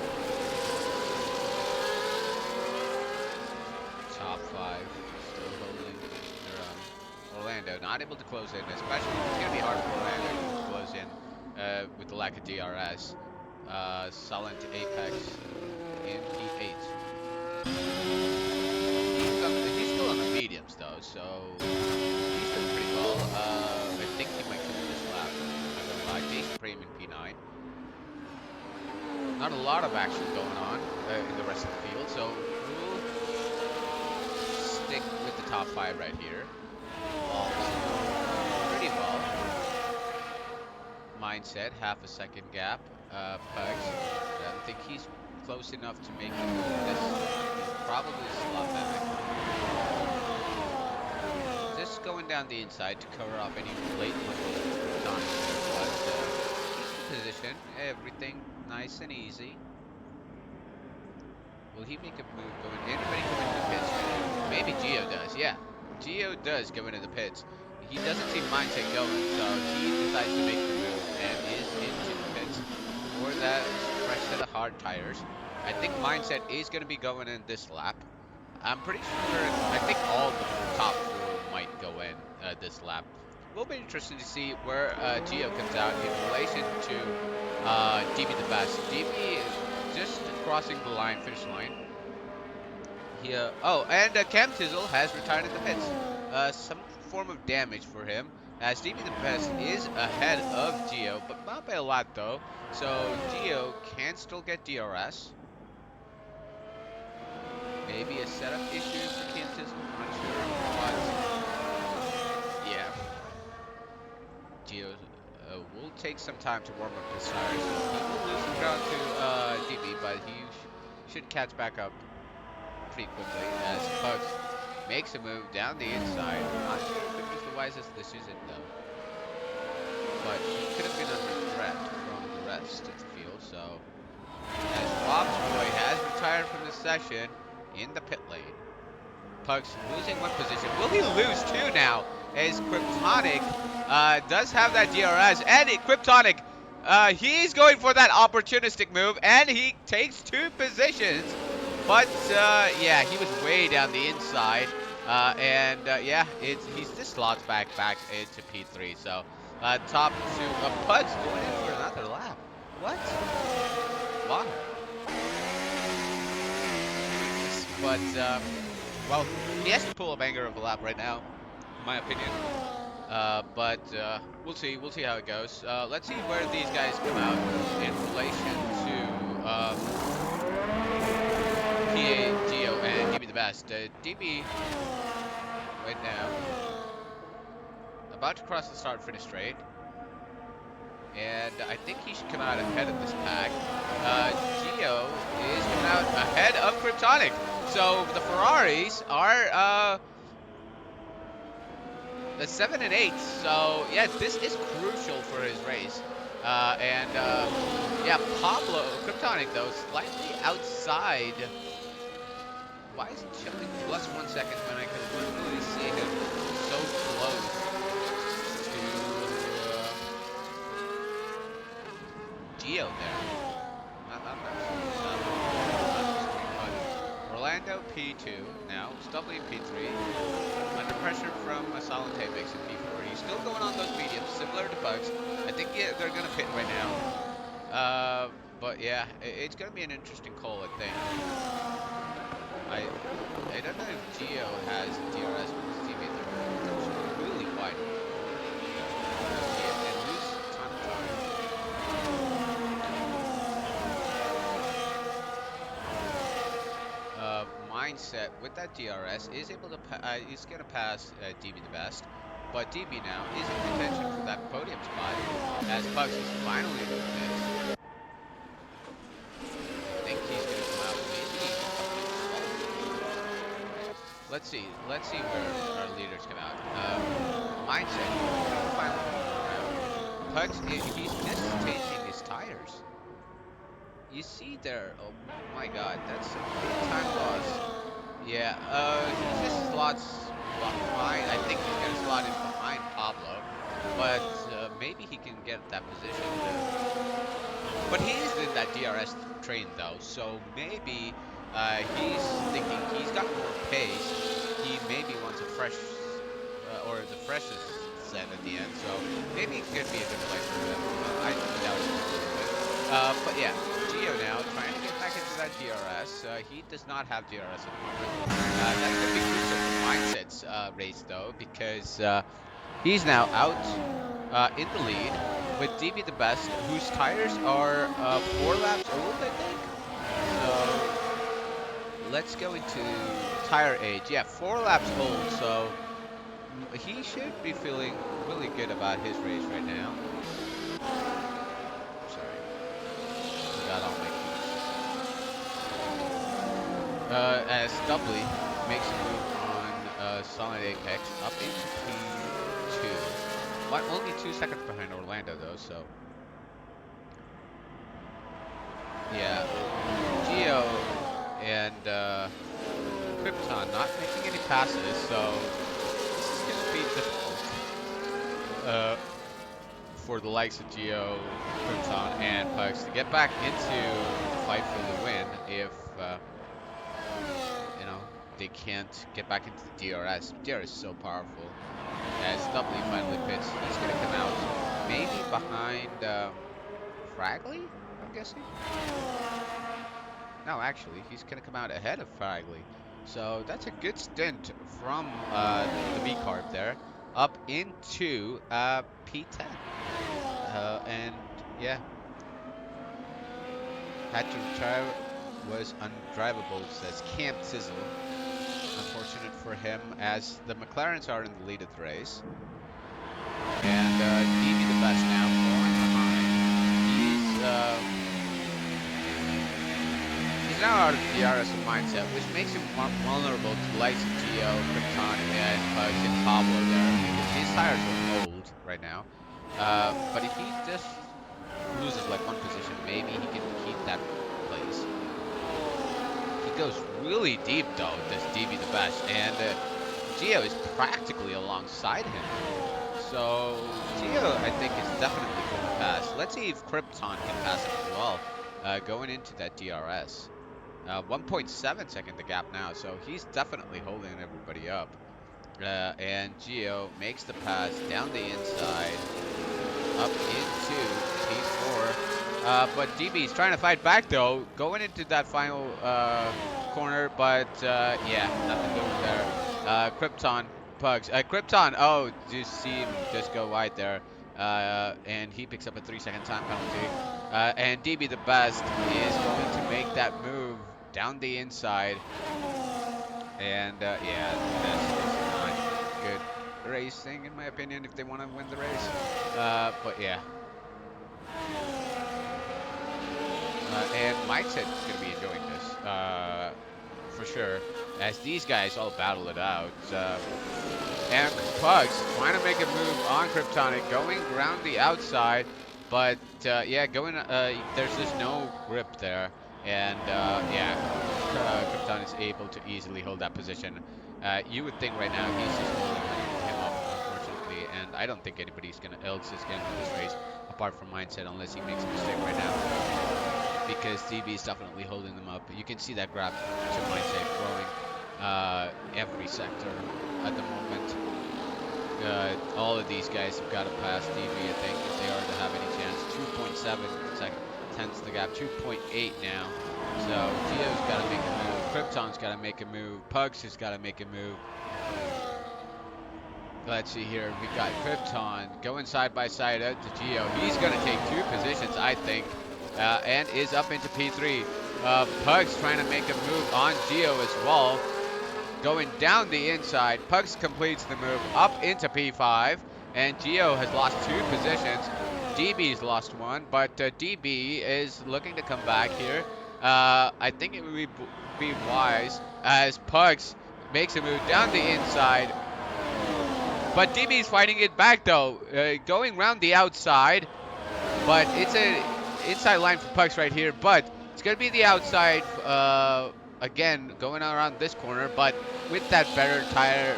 Top 5 still holding their own. Orlando not able to close in, especially it's going to be hard for Orlando to close in with the lack of DRS. Silent Apex in P8. He's still on the mediums though, so he's doing pretty well. I think he might win this lap. I'm not gonna lie. Jason Prame in P9. Not a lot of action going on in the rest of the field, so we'll stick with the top 5 right here. Pretty well. Mindset, half a second gap. Pugs, I don't think he's close enough to make this. Probably slot back. Just going down the inside to cover up any late position. Everything nice and easy. Will he make a move going? Anybody come into the pits? Maybe Gio does. Yeah, Gio does go into the pits. He doesn't see Mindset going, so he decides to make the move and is into the pits for that fresh set of hard tires. I think Mindset is going to be going in this lap. I'm pretty sure, I think all the top 4 might go in this lap. Will be interesting to see where Gio comes out in relation to DB the best. DB just crossing the line, finish line. Oh, and Cam Tizzle has retired in the pits. Some form of damage for him, as DB the best is ahead of Gio, but not by a lot though. So Gio can still get DRS. Maybe a setup issue for Cam Tizzle, I'm not sure. But yeah, Gio will take some time to warm up his tires. He will lose the ground to DB, but he should catch back up pretty quickly as Pugs makes a move down the inside. Not sure if it was the wisest decision though, but he could have been under threat from the rest of the field. So as Rob's boy has retired from the session in the pit lane, Pugs losing 1 position. Will he lose 2 now? As Kryptonic does have that DRS, and Kryptonic, he's going for that opportunistic move, and he takes 2 positions. But yeah, he was way down the inside, yeah, he's just slots back into P3. So top 2, Pugs going in for another lap. What? Wow. But well, he has to pull a banger of a lap right now, in my opinion. But we'll see how it goes. Let's see where these guys come out in relation to PA, Gio, and DB the best. DB right now about to cross the start-finish straight, and I think he should come out ahead of this pack. Gio is coming out ahead of Kryptonic. So the Ferraris are the 7 and 8. So yeah, this is crucial for his race. Yeah, Pablo Kryptonic though slightly outside. Why is it showing +1 second when I can literally see him so close to Gio there? Orlando P2 now, Stubbly P3, under pressure from Silent Apex in P4. He's still going on those mediums, similar to Bugs. I think they're going to pit right now. But yeah, it's going to be an interesting call, I think. I don't know if Gio has DRS with his teammate. They're really wide. And lose a ton of time. Mindset with that DRS is able to is going to pass DB the best, but DB now is in contention for that podium spot as Bugs is finally in the mix. I think he's going to come out maybe. let's see where our leaders come out. Mindset finally moving around. Pugs, he's just changing his tires. You see there, oh my God, that's a big time loss. Yeah, he just slots behind. I think he's gonna slot in behind Pablo, but maybe he can get that position. But he is in that DRS train though, so maybe he's thinking he's got more pace. He maybe wants a fresh or the freshest set at the end, so maybe it could be a good play for him. I doubt it a little bit. But yeah, Gio now trying to get back into that DRS. He does not have DRS at the moment. That's going to be crucial for Mindset's race though, because he's now out in the lead with DB the best, whose tires are 4 laps old, I think. So let's go into tire age. Yeah, 4 laps old, so he should be feeling really good about his race right now. Sorry, got all my keys. As Doubly makes a move on Solid Apex up into P2. Only 2 seconds behind Orlando though, so yeah. Gio and Krypton not making any passes, so this is gonna be difficult for the likes of Gio, Krypton, and Pugs to get back into the fight for the win if you know, they can't get back into the DRS. DRS is so powerful. As Doubly finally pits, he's gonna come out maybe behind Fragley, I'm guessing. No, actually, he's gonna come out ahead of Fragley. So that's a good stint from the V carb there, up into P10. And yeah, had to retire, was undrivable, says Camp Sizzle. Unfortunate for him, as the McLarens are in the lead of the race. And DB the best now, falling behind. He's now out of the DRS and Mindset, which makes him vulnerable to the likes of Gio, Krypton, and Pugs and Pablo there, because his tires are old right now. But if he just loses like 1 position, maybe he can keep that place. Goes really deep though, does DB the best, and Gio is practically alongside him. So Gio, I think, is definitely going to pass. Let's see if Krypton can pass him as well, going into that DRS. 1.7 second the gap now, so he's definitely holding everybody up. And Gio makes the pass down the inside, up into P4. But DB is trying to fight back though, going into that final corner, but yeah, nothing doing there. Krypton, Pugs. Krypton, oh, just see him just go wide there. And he picks up a 3-second time penalty. And DB the best is going to make that move down the inside. And yeah, this is not good racing in my opinion if they want to win the race. But yeah. And Mindset is going to be enjoying this, for sure, as these guys all battle it out. And Pugs trying to make a move on Kryptonic, going around the outside, but yeah, there's just no grip there, and yeah, Krypton is able to easily hold that position. You would think right now he's just holding him up, unfortunately, and I don't think anybody else is going to win this race apart from Mindset unless he makes a mistake right now. Because DB is definitely holding them up. You can see that grab to Mindset growing every sector at the moment. All of these guys have got to pass DB, I think, if they are to have any chance. 2.7 tenths the gap, 2.8 now. So Gio's got to make a move. Krypton's got to make a move. Pugs has got to make a move. Let's see here. We got Krypton going side by side out to Gio. He's going to take 2 positions, I think. And is up into P3. Pugs trying to make a move on Gio as well. Going down the inside. Pugs completes the move up into P5. And Gio has lost 2 positions. DB's lost 1. But DB is looking to come back here. I think it would be wise as Pugs makes a move down the inside. But DB's fighting it back though, going around the outside. But it's a inside line for Pucks right here. But it's gonna be the outside again, going around this corner. But with that better tire,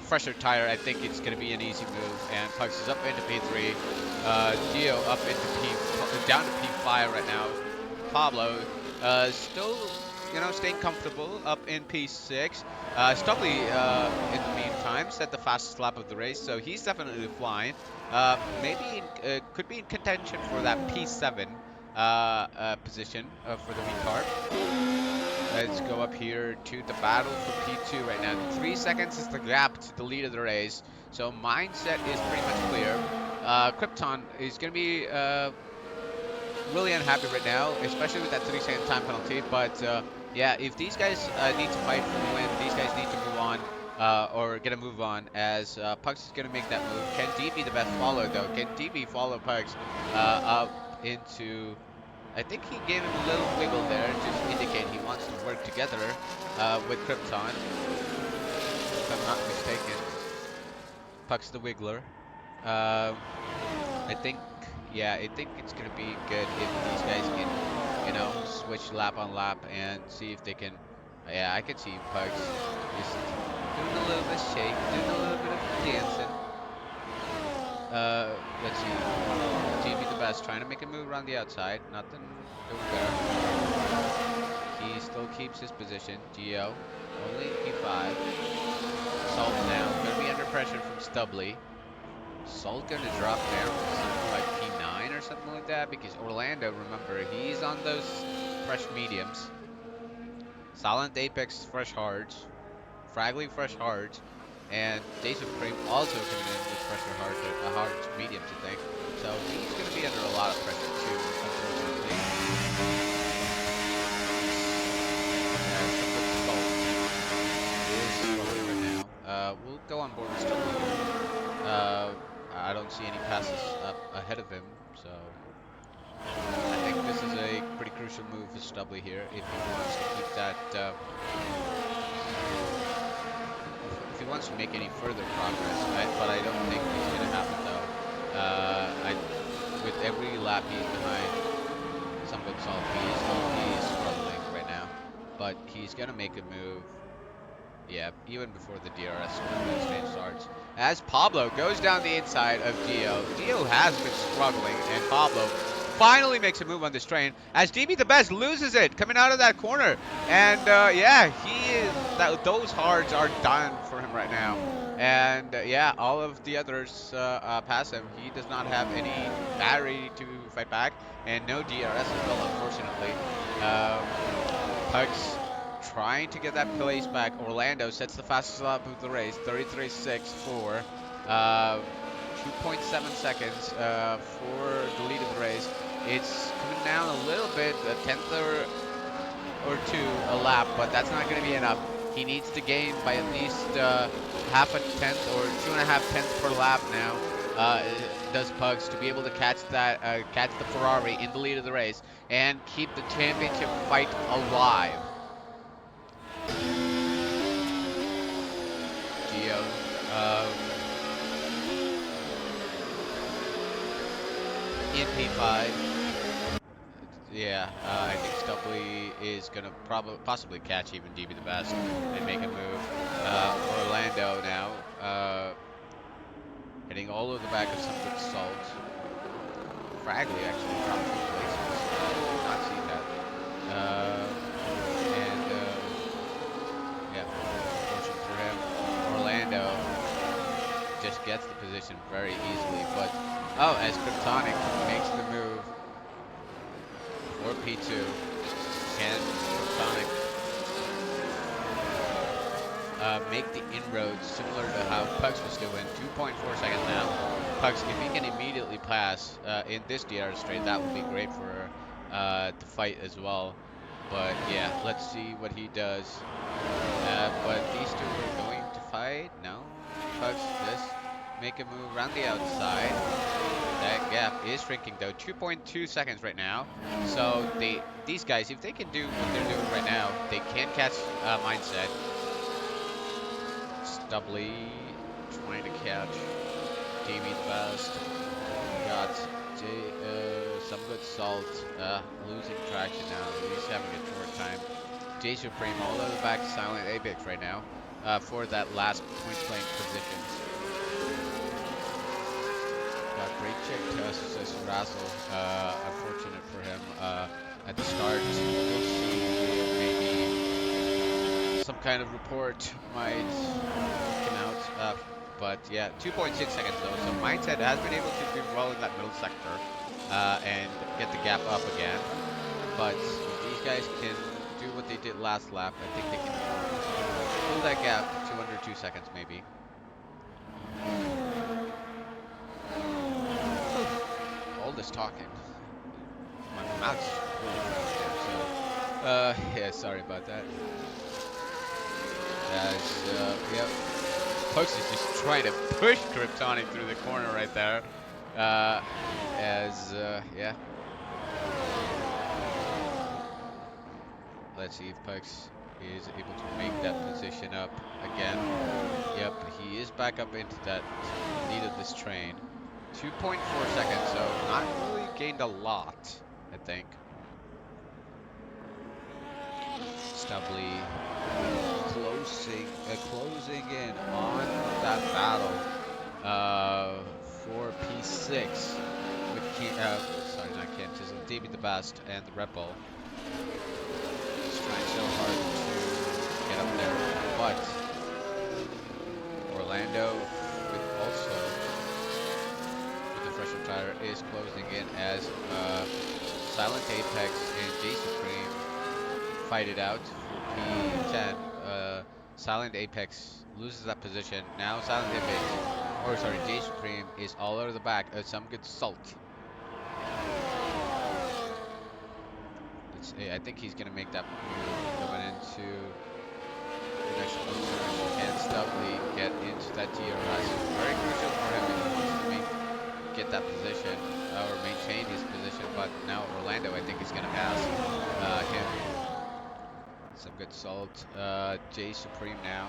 fresher tire, I think it's going to be an easy move. And Pucks is up into P3. Gio up into down to P5 right now. Pablo still, staying comfortable up in P6. Stubley, in the meantime, set the fastest lap of the race, so he's definitely flying. Maybe could be in contention for that P7 position for the V-Carb. Let's go up here to the battle for P2 right now. 3 seconds is the gap to the lead of the race, so mindset is pretty much clear. Krypton is going to be really unhappy right now, especially with that 3-second time penalty. But yeah, if these guys need to fight for the win, these guys need to move on or get a move on, as Pucks is going to make that move. Can D be the best follow though? Can DB follow Pucks up into... I think he gave him a little wiggle there, just to indicate he wants to work together with Krypton, if I'm not mistaken. Pucks the Wiggler. I think it's gonna be good if these guys can, switch lap on lap and see if they can. Yeah, I can see Pugs just doing a little bit of shake, doing a little bit of dancing. Let's see. GB the best, trying to make a move around the outside. Nothing doing there. He still keeps his position. Gio, only P5. Salt now, gonna be under pressure from Stubley. Salt gonna drop down to something like P9 or something like that, because Orlando, remember, he's on those fresh mediums. Silent Apex fresh hards. Fragley fresh hards. And Days of Cream also coming in with pressure hards mediums, I think. So he's going to be under a lot of pressure too, unfortunately. Is struggling right now. We'll go on board with Stubley. I don't see any passes up ahead of him, so I think this is a pretty crucial move for Stubley here if he wants to keep that. If he wants to make any further progress, but I don't think it's going to happen though. With every lap he's behind some good salt, he's struggling right now. But he's going to make a move, yeah, even before the DRS stage starts. As Pablo goes down the inside of Dio. Dio has been struggling, and Pablo finally makes a move on this train as DB the Best loses it coming out of that corner. And yeah, those hards are done for him right now. And yeah, all of the others pass him. He does not have any battery to fight back, and no DRS as well, unfortunately. Pugs trying to get that place back. Orlando sets the fastest lap of the race, 33.64. 2.7 seconds for the lead of the race. It's coming down a little bit, a tenth or two a lap, but that's not going to be enough. He needs to gain by at least half a tenth or 2.5 tenths per lap now. Does Pugs to be able to catch the Ferrari in the lead of the race and keep the championship fight alive. Gio. In P5. Yeah, I think Stubley is going to possibly catch even DB the Best and make a move. Orlando now, hitting all over the back of some good salt. Fragley actually dropped 2 places. I did not see that. Yeah, fortunate for him. Orlando just gets the position very easily, but as Kryptonic makes the move for P2, can Kryptonic make the inroads similar to how Pugs was doing? 2.4 seconds now. Pugs, if he can immediately pass in this DR straight, that would be great for the fight as well. But yeah, let's see what he does. But these two are going to fight. No, Pugs just make a move around the outside. That gap is shrinking though. 2.2 seconds right now. So these guys, if they can do what they're doing right now, they can catch Mindset. Stubbly trying to catch Davey the best. Got some good salt. Losing traction now. He's having a short time. J Supreme all the way back to Silent Apex right now for that last point playing positions. Great check to assist Razzle. Unfortunate for him at the start. We'll see maybe some kind of report might come out. But yeah, 2.6 seconds though. So Mindset has been able to do well in that middle sector and get the gap up again. But if these guys can do what they did last lap, I think they can pull that gap to under 2 seconds maybe. All this talking. My mouth's really closed there, so yeah, sorry about that. Yep. Pugs is just trying to push Kryptonic through the corner right there. Yeah. Let's see if Pugs is able to make that position up again. Yep, he is back up into that lead of this train. 2.4 seconds, so not really gained a lot, I think. Stubbly closing in on that battle for P6 with not Ken, Davey the Best and the Red Bull. He's trying so hard to get up there, but Orlando with the fresher tire is closing in as Silent Apex and J Supreme fight it out for P10. Silent Apex loses that position. Now J Supreme is all over the back. Some good salt. I think he's gonna make that move coming into the next turn. Can Stubbly get into that DRS? Very crucial for him if he wants to get that position or maintain his position. But now Orlando, I think, is gonna pass him. Some good salt. J Supreme now.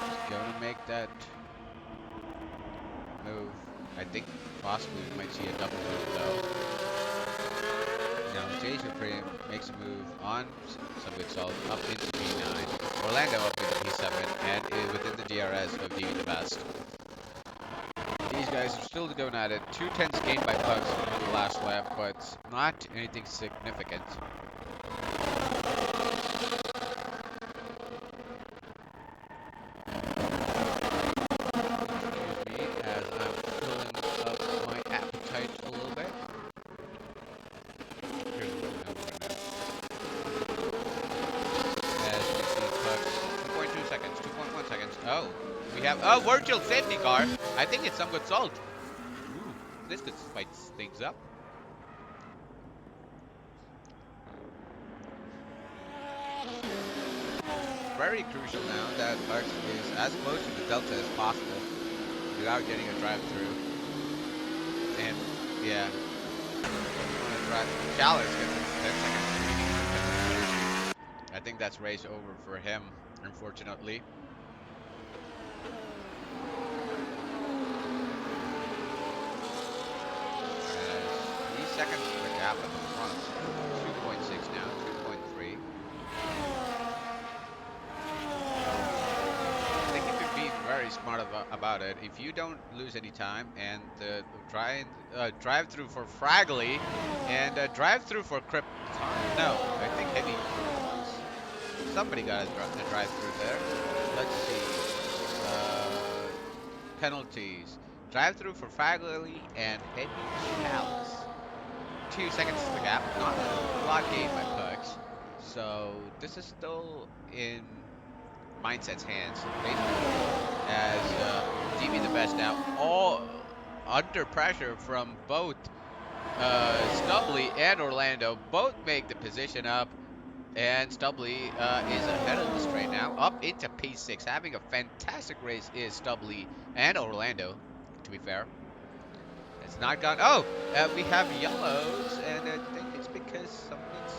He's gonna make that move. I think possibly we might see a double move though. Now J Supreme makes a move on some good salt up into P9. Orlando up into P7 and within the DRS of Davey the Best. These guys are still going at it. 2/10 gained by Pugs in the last lap, but not anything significant. Excuse me, as I'm filling up my appetite a little bit. Here's as we see Pugs, 2.2 seconds, 2.1 seconds. Oh, we have virtual safety car. I think it's some good salt. Ooh, this could spice things up. Very crucial now that Pugs is as close to the Delta as possible without getting a drive-through. And yeah, Chalice gets 10 seconds. I think that's race over for him, unfortunately. 3 seconds for the gap at the front. 2.6 now, 2.3. I think you could be very smart about it. If you don't lose any time and drive through for Fraggly and drive through for Krypton. No, I think Heavy. Somebody got a drive through there. Let's see. Penalties. Drive through for Fraggly and Heavy Chalice. 2 seconds to the gap, not a lot gained by Pugs. So this is still in Mindset's hands, basically, as Davey the Best now, all under pressure from both Stubbly and Orlando. Both make the position up. And Stubbly is ahead of the straight now, up into P6. Having a fantastic race is Stubbly and Orlando, to be fair. It's not gone. Oh, we have yellows, and I think it's because someone's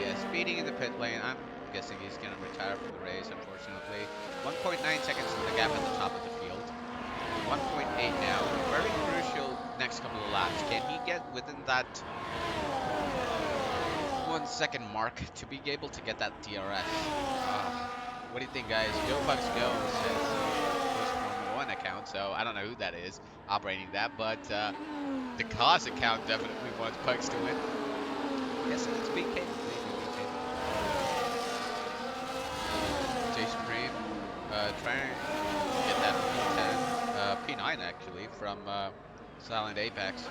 yeah, speeding in the pit lane. I'm guessing he's going to retire from the race, unfortunately. 1.9 seconds in the gap at the top of the field. 1.8 now. Very crucial next couple of laps. Can he get within that 1 second mark to be able to get that DRS? What do you think, guys? Go Bucks Go says his Formula 1 account, so I don't know who that is operating that, but the cause account definitely wants Bucks to win. Yes, it's BK. J Supreme trying to get that P10, P9 actually, from Silent Apex.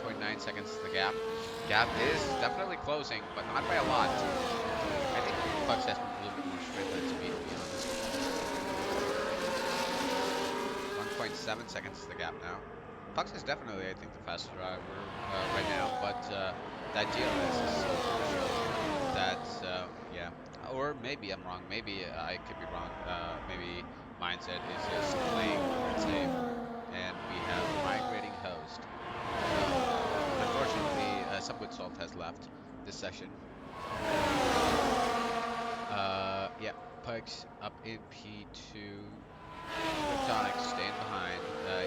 1.9 seconds to the gap. Gap is definitely closing, but not by a lot. I think Bucks has a little bit more strength than speed, to be honest. 1.7 seconds to the gap now. Pucks is definitely, I think, the fastest driver right now, but that DRS is so crucial that, yeah. Or maybe I'm wrong. Maybe I could be wrong. Maybe Mindset is just playing it safe. And we have migrating host. Unfortunately, some good salt has left this session. Yeah, Pugs up in P2. Kryptonic staying behind.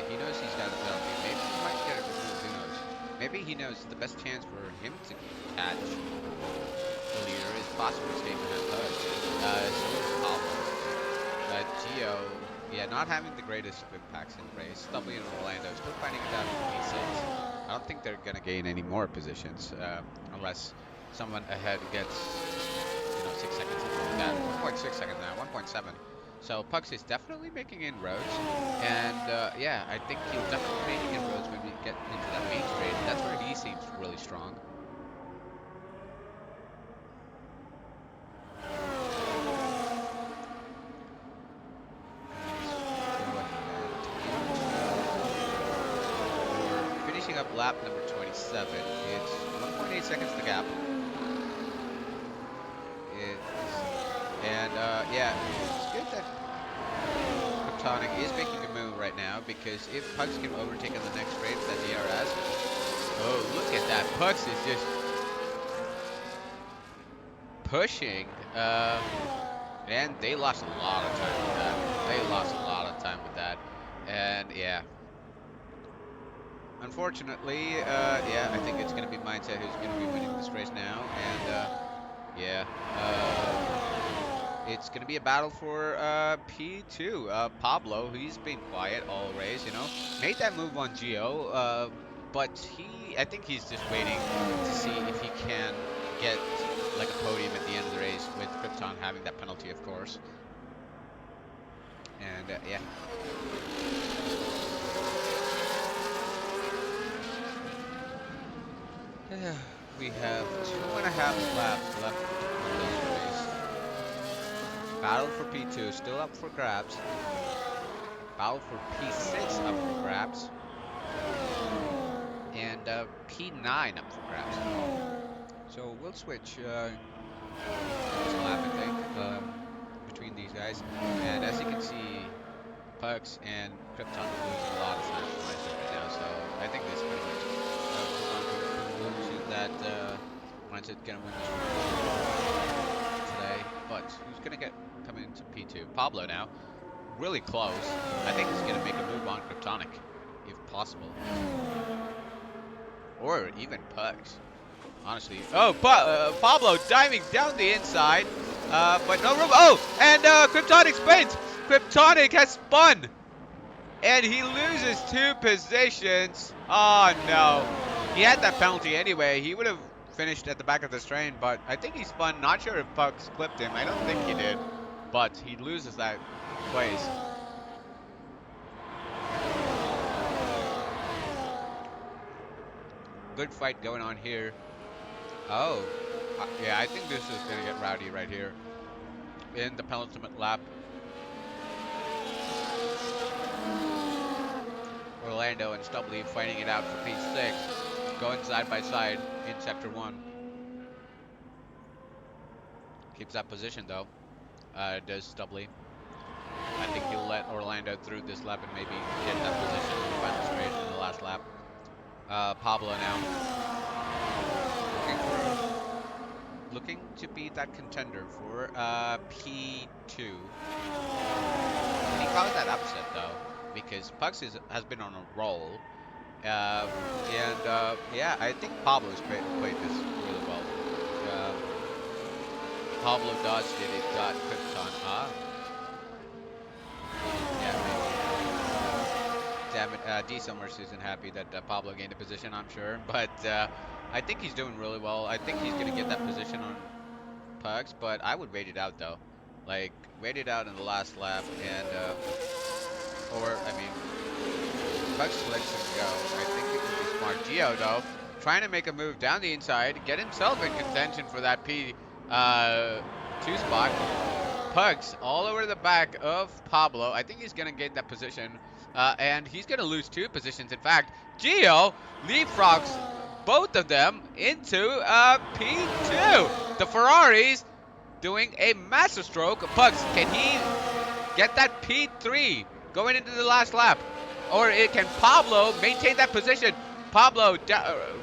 He knows he's got a penalty. Maybe he might get it removed. Who knows? Maybe he knows the best chance for him to catch the leader is possibly staying behind Pugs. So is Pablo. Gio, yeah, not having the greatest of impacts in the race. W and Orlando still fighting it down for P6. I don't think they're gonna gain any more positions unless someone ahead gets 6 seconds something like that. 1.6 seconds now, 1.7. So Pucks is definitely making inroads, and yeah, I think he'll definitely make inroads when we get into that main straight. That's where he seems really strong. We're finishing up lap number 27. It's 1.8 seconds to gap. Yeah, it's good that Kryptonic is making a move right now, because if Pugs can overtake in the next straight with that DRS, oh, look at that. Pugs is just pushing, and they lost a lot of time with that. And yeah. Unfortunately, yeah, I think it's going to be Mindset who's going to be winning this race now, and yeah. It's going to be a battle for P2. Pablo, he's been quiet all race, made that move on Gio, but I think he's just waiting to see if he can get like a podium at the end of the race, with Krypton having that penalty, of course. And yeah. We have 2.5 laps left in this race. Battle for P2 still up for grabs. Battle for P6 up for grabs. And P9 up for grabs. So we'll switch this lap, I think, between these guys. And as you can see, Pucks and Krypton are losing a lot of time for Mindset right now. So I think this pretty much conclusion that Mindset's gonna win this race today. But who's gonna come into P2? Pablo now, really close. I think he's gonna make a move on Kryptonic, if possible, or even Pugs. Honestly, oh, Pablo diving down the inside, but no room. Oh, and Kryptonic spins. Kryptonic has spun, and he loses 2 positions. Oh no, he had that penalty anyway. He would have finished at the back of the train, but I think he spun. Not sure if Pugs clipped him. I don't think he did, but he loses that place. Good fight going on here. Oh, yeah, I think this is going to get rowdy right here in the penultimate lap. Orlando and Stubbly fighting it out for P6. going side by side in Sector 1. Keeps that position though. Does Stubbly. I think he'll let Orlando through this lap and maybe get that position in the final straight in the last lap. Pablo now looking to be that contender for P2. Can he cause that upset though? Because Pugs has been on a roll. Yeah, I think Pablo's played this really well. Pablo dodged it. It got Krypton. Yeah, maybe. Damn it. D Summers isn't happy that Pablo gained a position, I'm sure. But I think he's doing really well. I think he's going to get that position on Pugs, but I would wait it out, though. Like, wait it out in the last lap, and, I mean, Pugs lets him go. I think it could be smart. Gio, though, trying to make a move down the inside, get himself in contention for that P2 spot. Pugs all over the back of Pablo. I think he's going to gain that position, and he's going to lose 2 positions. In fact, Gio leapfrogs both of them into P2. The Ferraris doing a master stroke. Pugs, can he get that P3 going into the last lap? Or can Pablo maintain that position? Pablo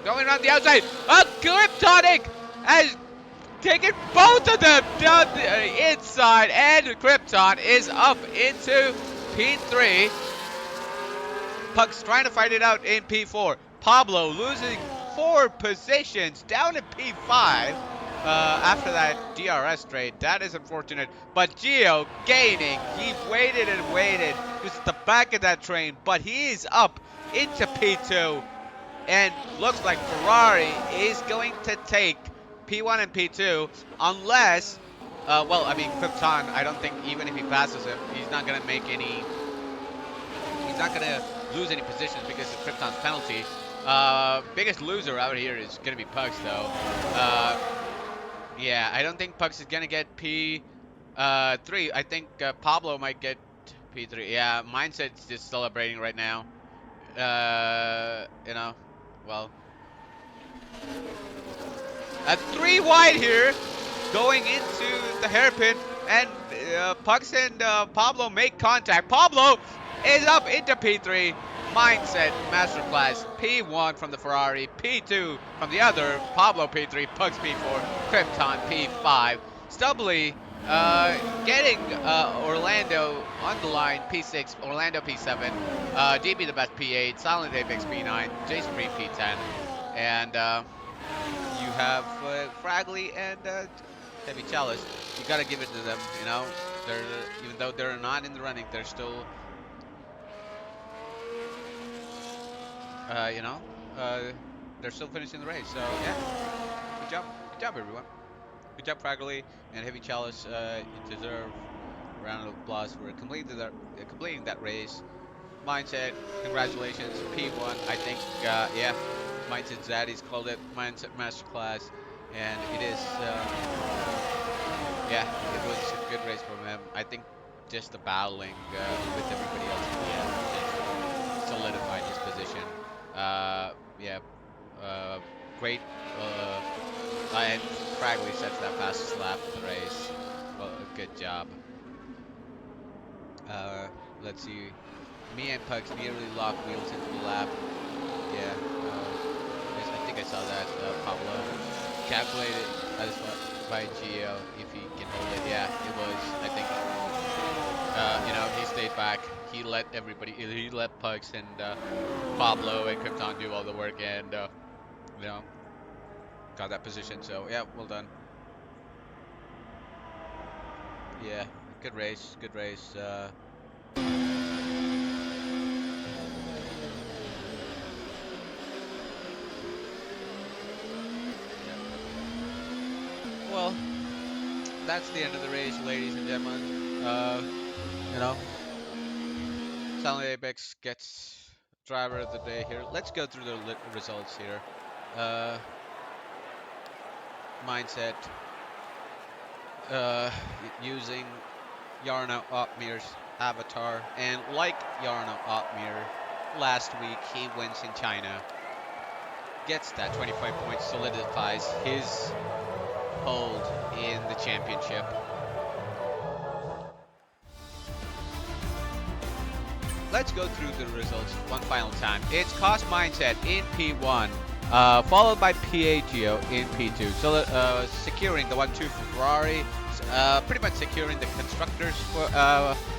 going around the outside. A Kryptonic has taken both of them down the inside, and Krypton is up into P3. Puck's trying to fight it out in P4. Pablo losing 4 positions down to P5 after that DRS straight. That is unfortunate. But Gio gaining. He waited and waited. Just at the back of that train. But he is up into P2. And looks like Ferrari is going to take P1 and P2 unless, well, I mean, Krypton, I don't think even if he passes him, he's not going to make any, he's not going to lose any positions because of Krypton's penalty. Biggest loser out here is going to be Pugs, though. Yeah, I don't think Pugs is going to get P3. I think Pablo might get P3. Yeah, Mindset's just celebrating right now. You know, well, a 3 wide here, going into the hairpin, and Pugs and Pablo make contact. Pablo is up into P3. Mindset Masterclass P1 from the Ferrari, P2 from the other, Pablo P3, Pugs P4, Krypton P5. Stubbly getting Orlando on the line, P6, Orlando P7, DB the best P8, Silent Apex P9, Jason Reed P10, and you have Fragley and Heavy Chalice. You gotta give it to them, you know. They're even though they're not in the running, they're still, you know, they're still finishing the race. So yeah, good job, everyone. Good job, Fragley and Heavy Chalice. You deserve a round of applause for completing that race. Mindset, congratulations, P1. I think, yeah, Mindset Zaddy's called it Mindset Masterclass, and it is, yeah, it was a good race from him. I think just the battling with everybody else at the end just solidified his position. Yeah, great, and Fragley sets that fastest lap of the race. Well, good job. Let's see. Me and Pugs nearly locked wheels into the lap. Yeah, I think I saw that. Pablo calculated as by Gio if he can hold it. Yeah, it was. I think. You know, he stayed back. He let everybody. He let Pugs and Pablo and Krypton do all the work, and you know, got that position. So yeah, well done. Yeah, good race. Good race. Well, that's the end of the race, ladies and gentlemen. You know, Silent Apex gets driver of the day here. Let's go through the results here. Mindset using Yarno Otmir's avatar, and like Yarno Otmir, last week he wins in China. gets that 25 points, solidifies his hold in the championship. Let's go through the results one final time. It's Cost Mindset in P1, followed by Piaggio in P2. So securing the 1-2 for Ferrari, pretty much securing the constructors for,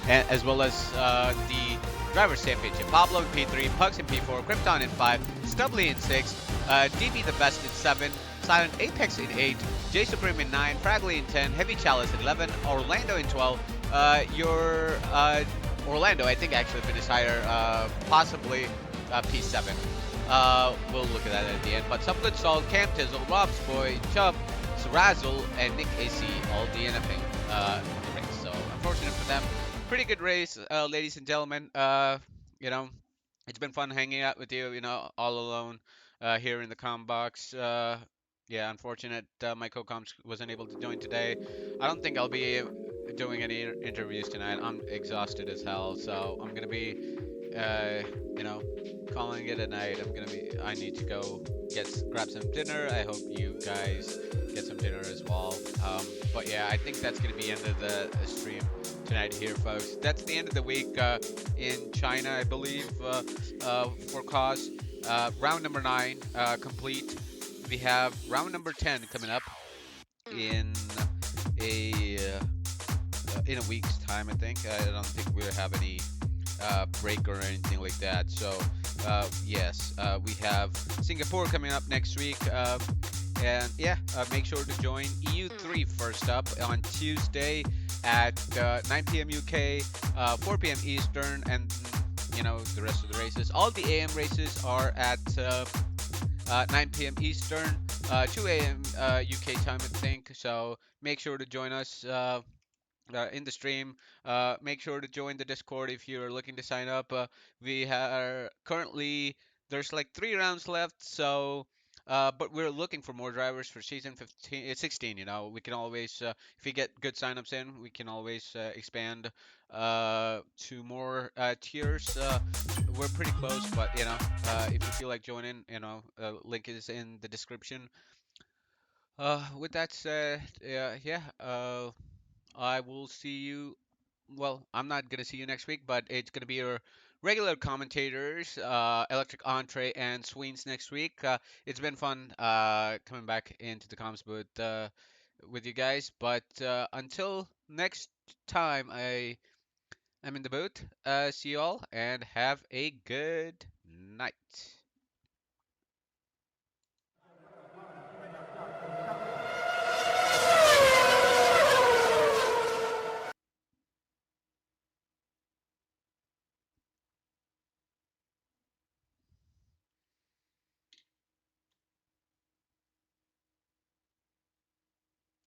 as well as the drivers' championship. Pablo in P3, Pugs in P4, Krypton in 5, Stubbly in 6, DB the best in 7, Silent Apex in 8, J Supreme in 9, Fragley in 10, Heavy Chalice in 11, Orlando in 12. Your Orlando, I think, actually finished higher, possibly P7. We'll look at that at the end. But some good salt, Cam Tizzle, Rob's Boy, Chubb, Razzle, and Nick AC all DNFing the race. So unfortunate for them. Pretty good race, ladies and gentlemen. You know, it's been fun hanging out with you. You know, all alone here in the com box. Yeah, unfortunate my co-coms wasn't able to join today. I don't think I'll be doing any interviews tonight. I'm exhausted as hell, so I'm gonna be, uh, you know, calling it a night. I need to go grab some dinner. I hope you guys get some dinner as well. But yeah, I think that's gonna be end of the stream tonight here, folks. That's the end of the week in China, I believe, for cause. Round number 9 complete. We have round number 10 coming up in a week's time, I think. I don't think we'll have any break or anything like that. So, yes, we have Singapore coming up next week. And yeah, make sure to join EU3 first up on Tuesday at 9 p.m. UK, 4 p.m. Eastern, and you know the rest of the races. All the AM races are at 9 p.m. Eastern, 2 a.m. UK time, I think. So make sure to join us in the stream. Make sure to join the Discord if you're looking to sign up. We are currently there's like 3 rounds left, so but we're looking for more drivers for season 15, 16. You know, we can always if we get good signups in, we can always expand to more tiers. We're pretty close, but you know, if you feel like joining, you know, link is in the description. With that said, yeah. I will see you. Well, I'm not gonna see you next week, but it's gonna be your regular commentators, Electric Entree and Sweens next week. It's been fun coming back into the comms booth with you guys. But until next time, I'm in the booth. See you all and have a good night.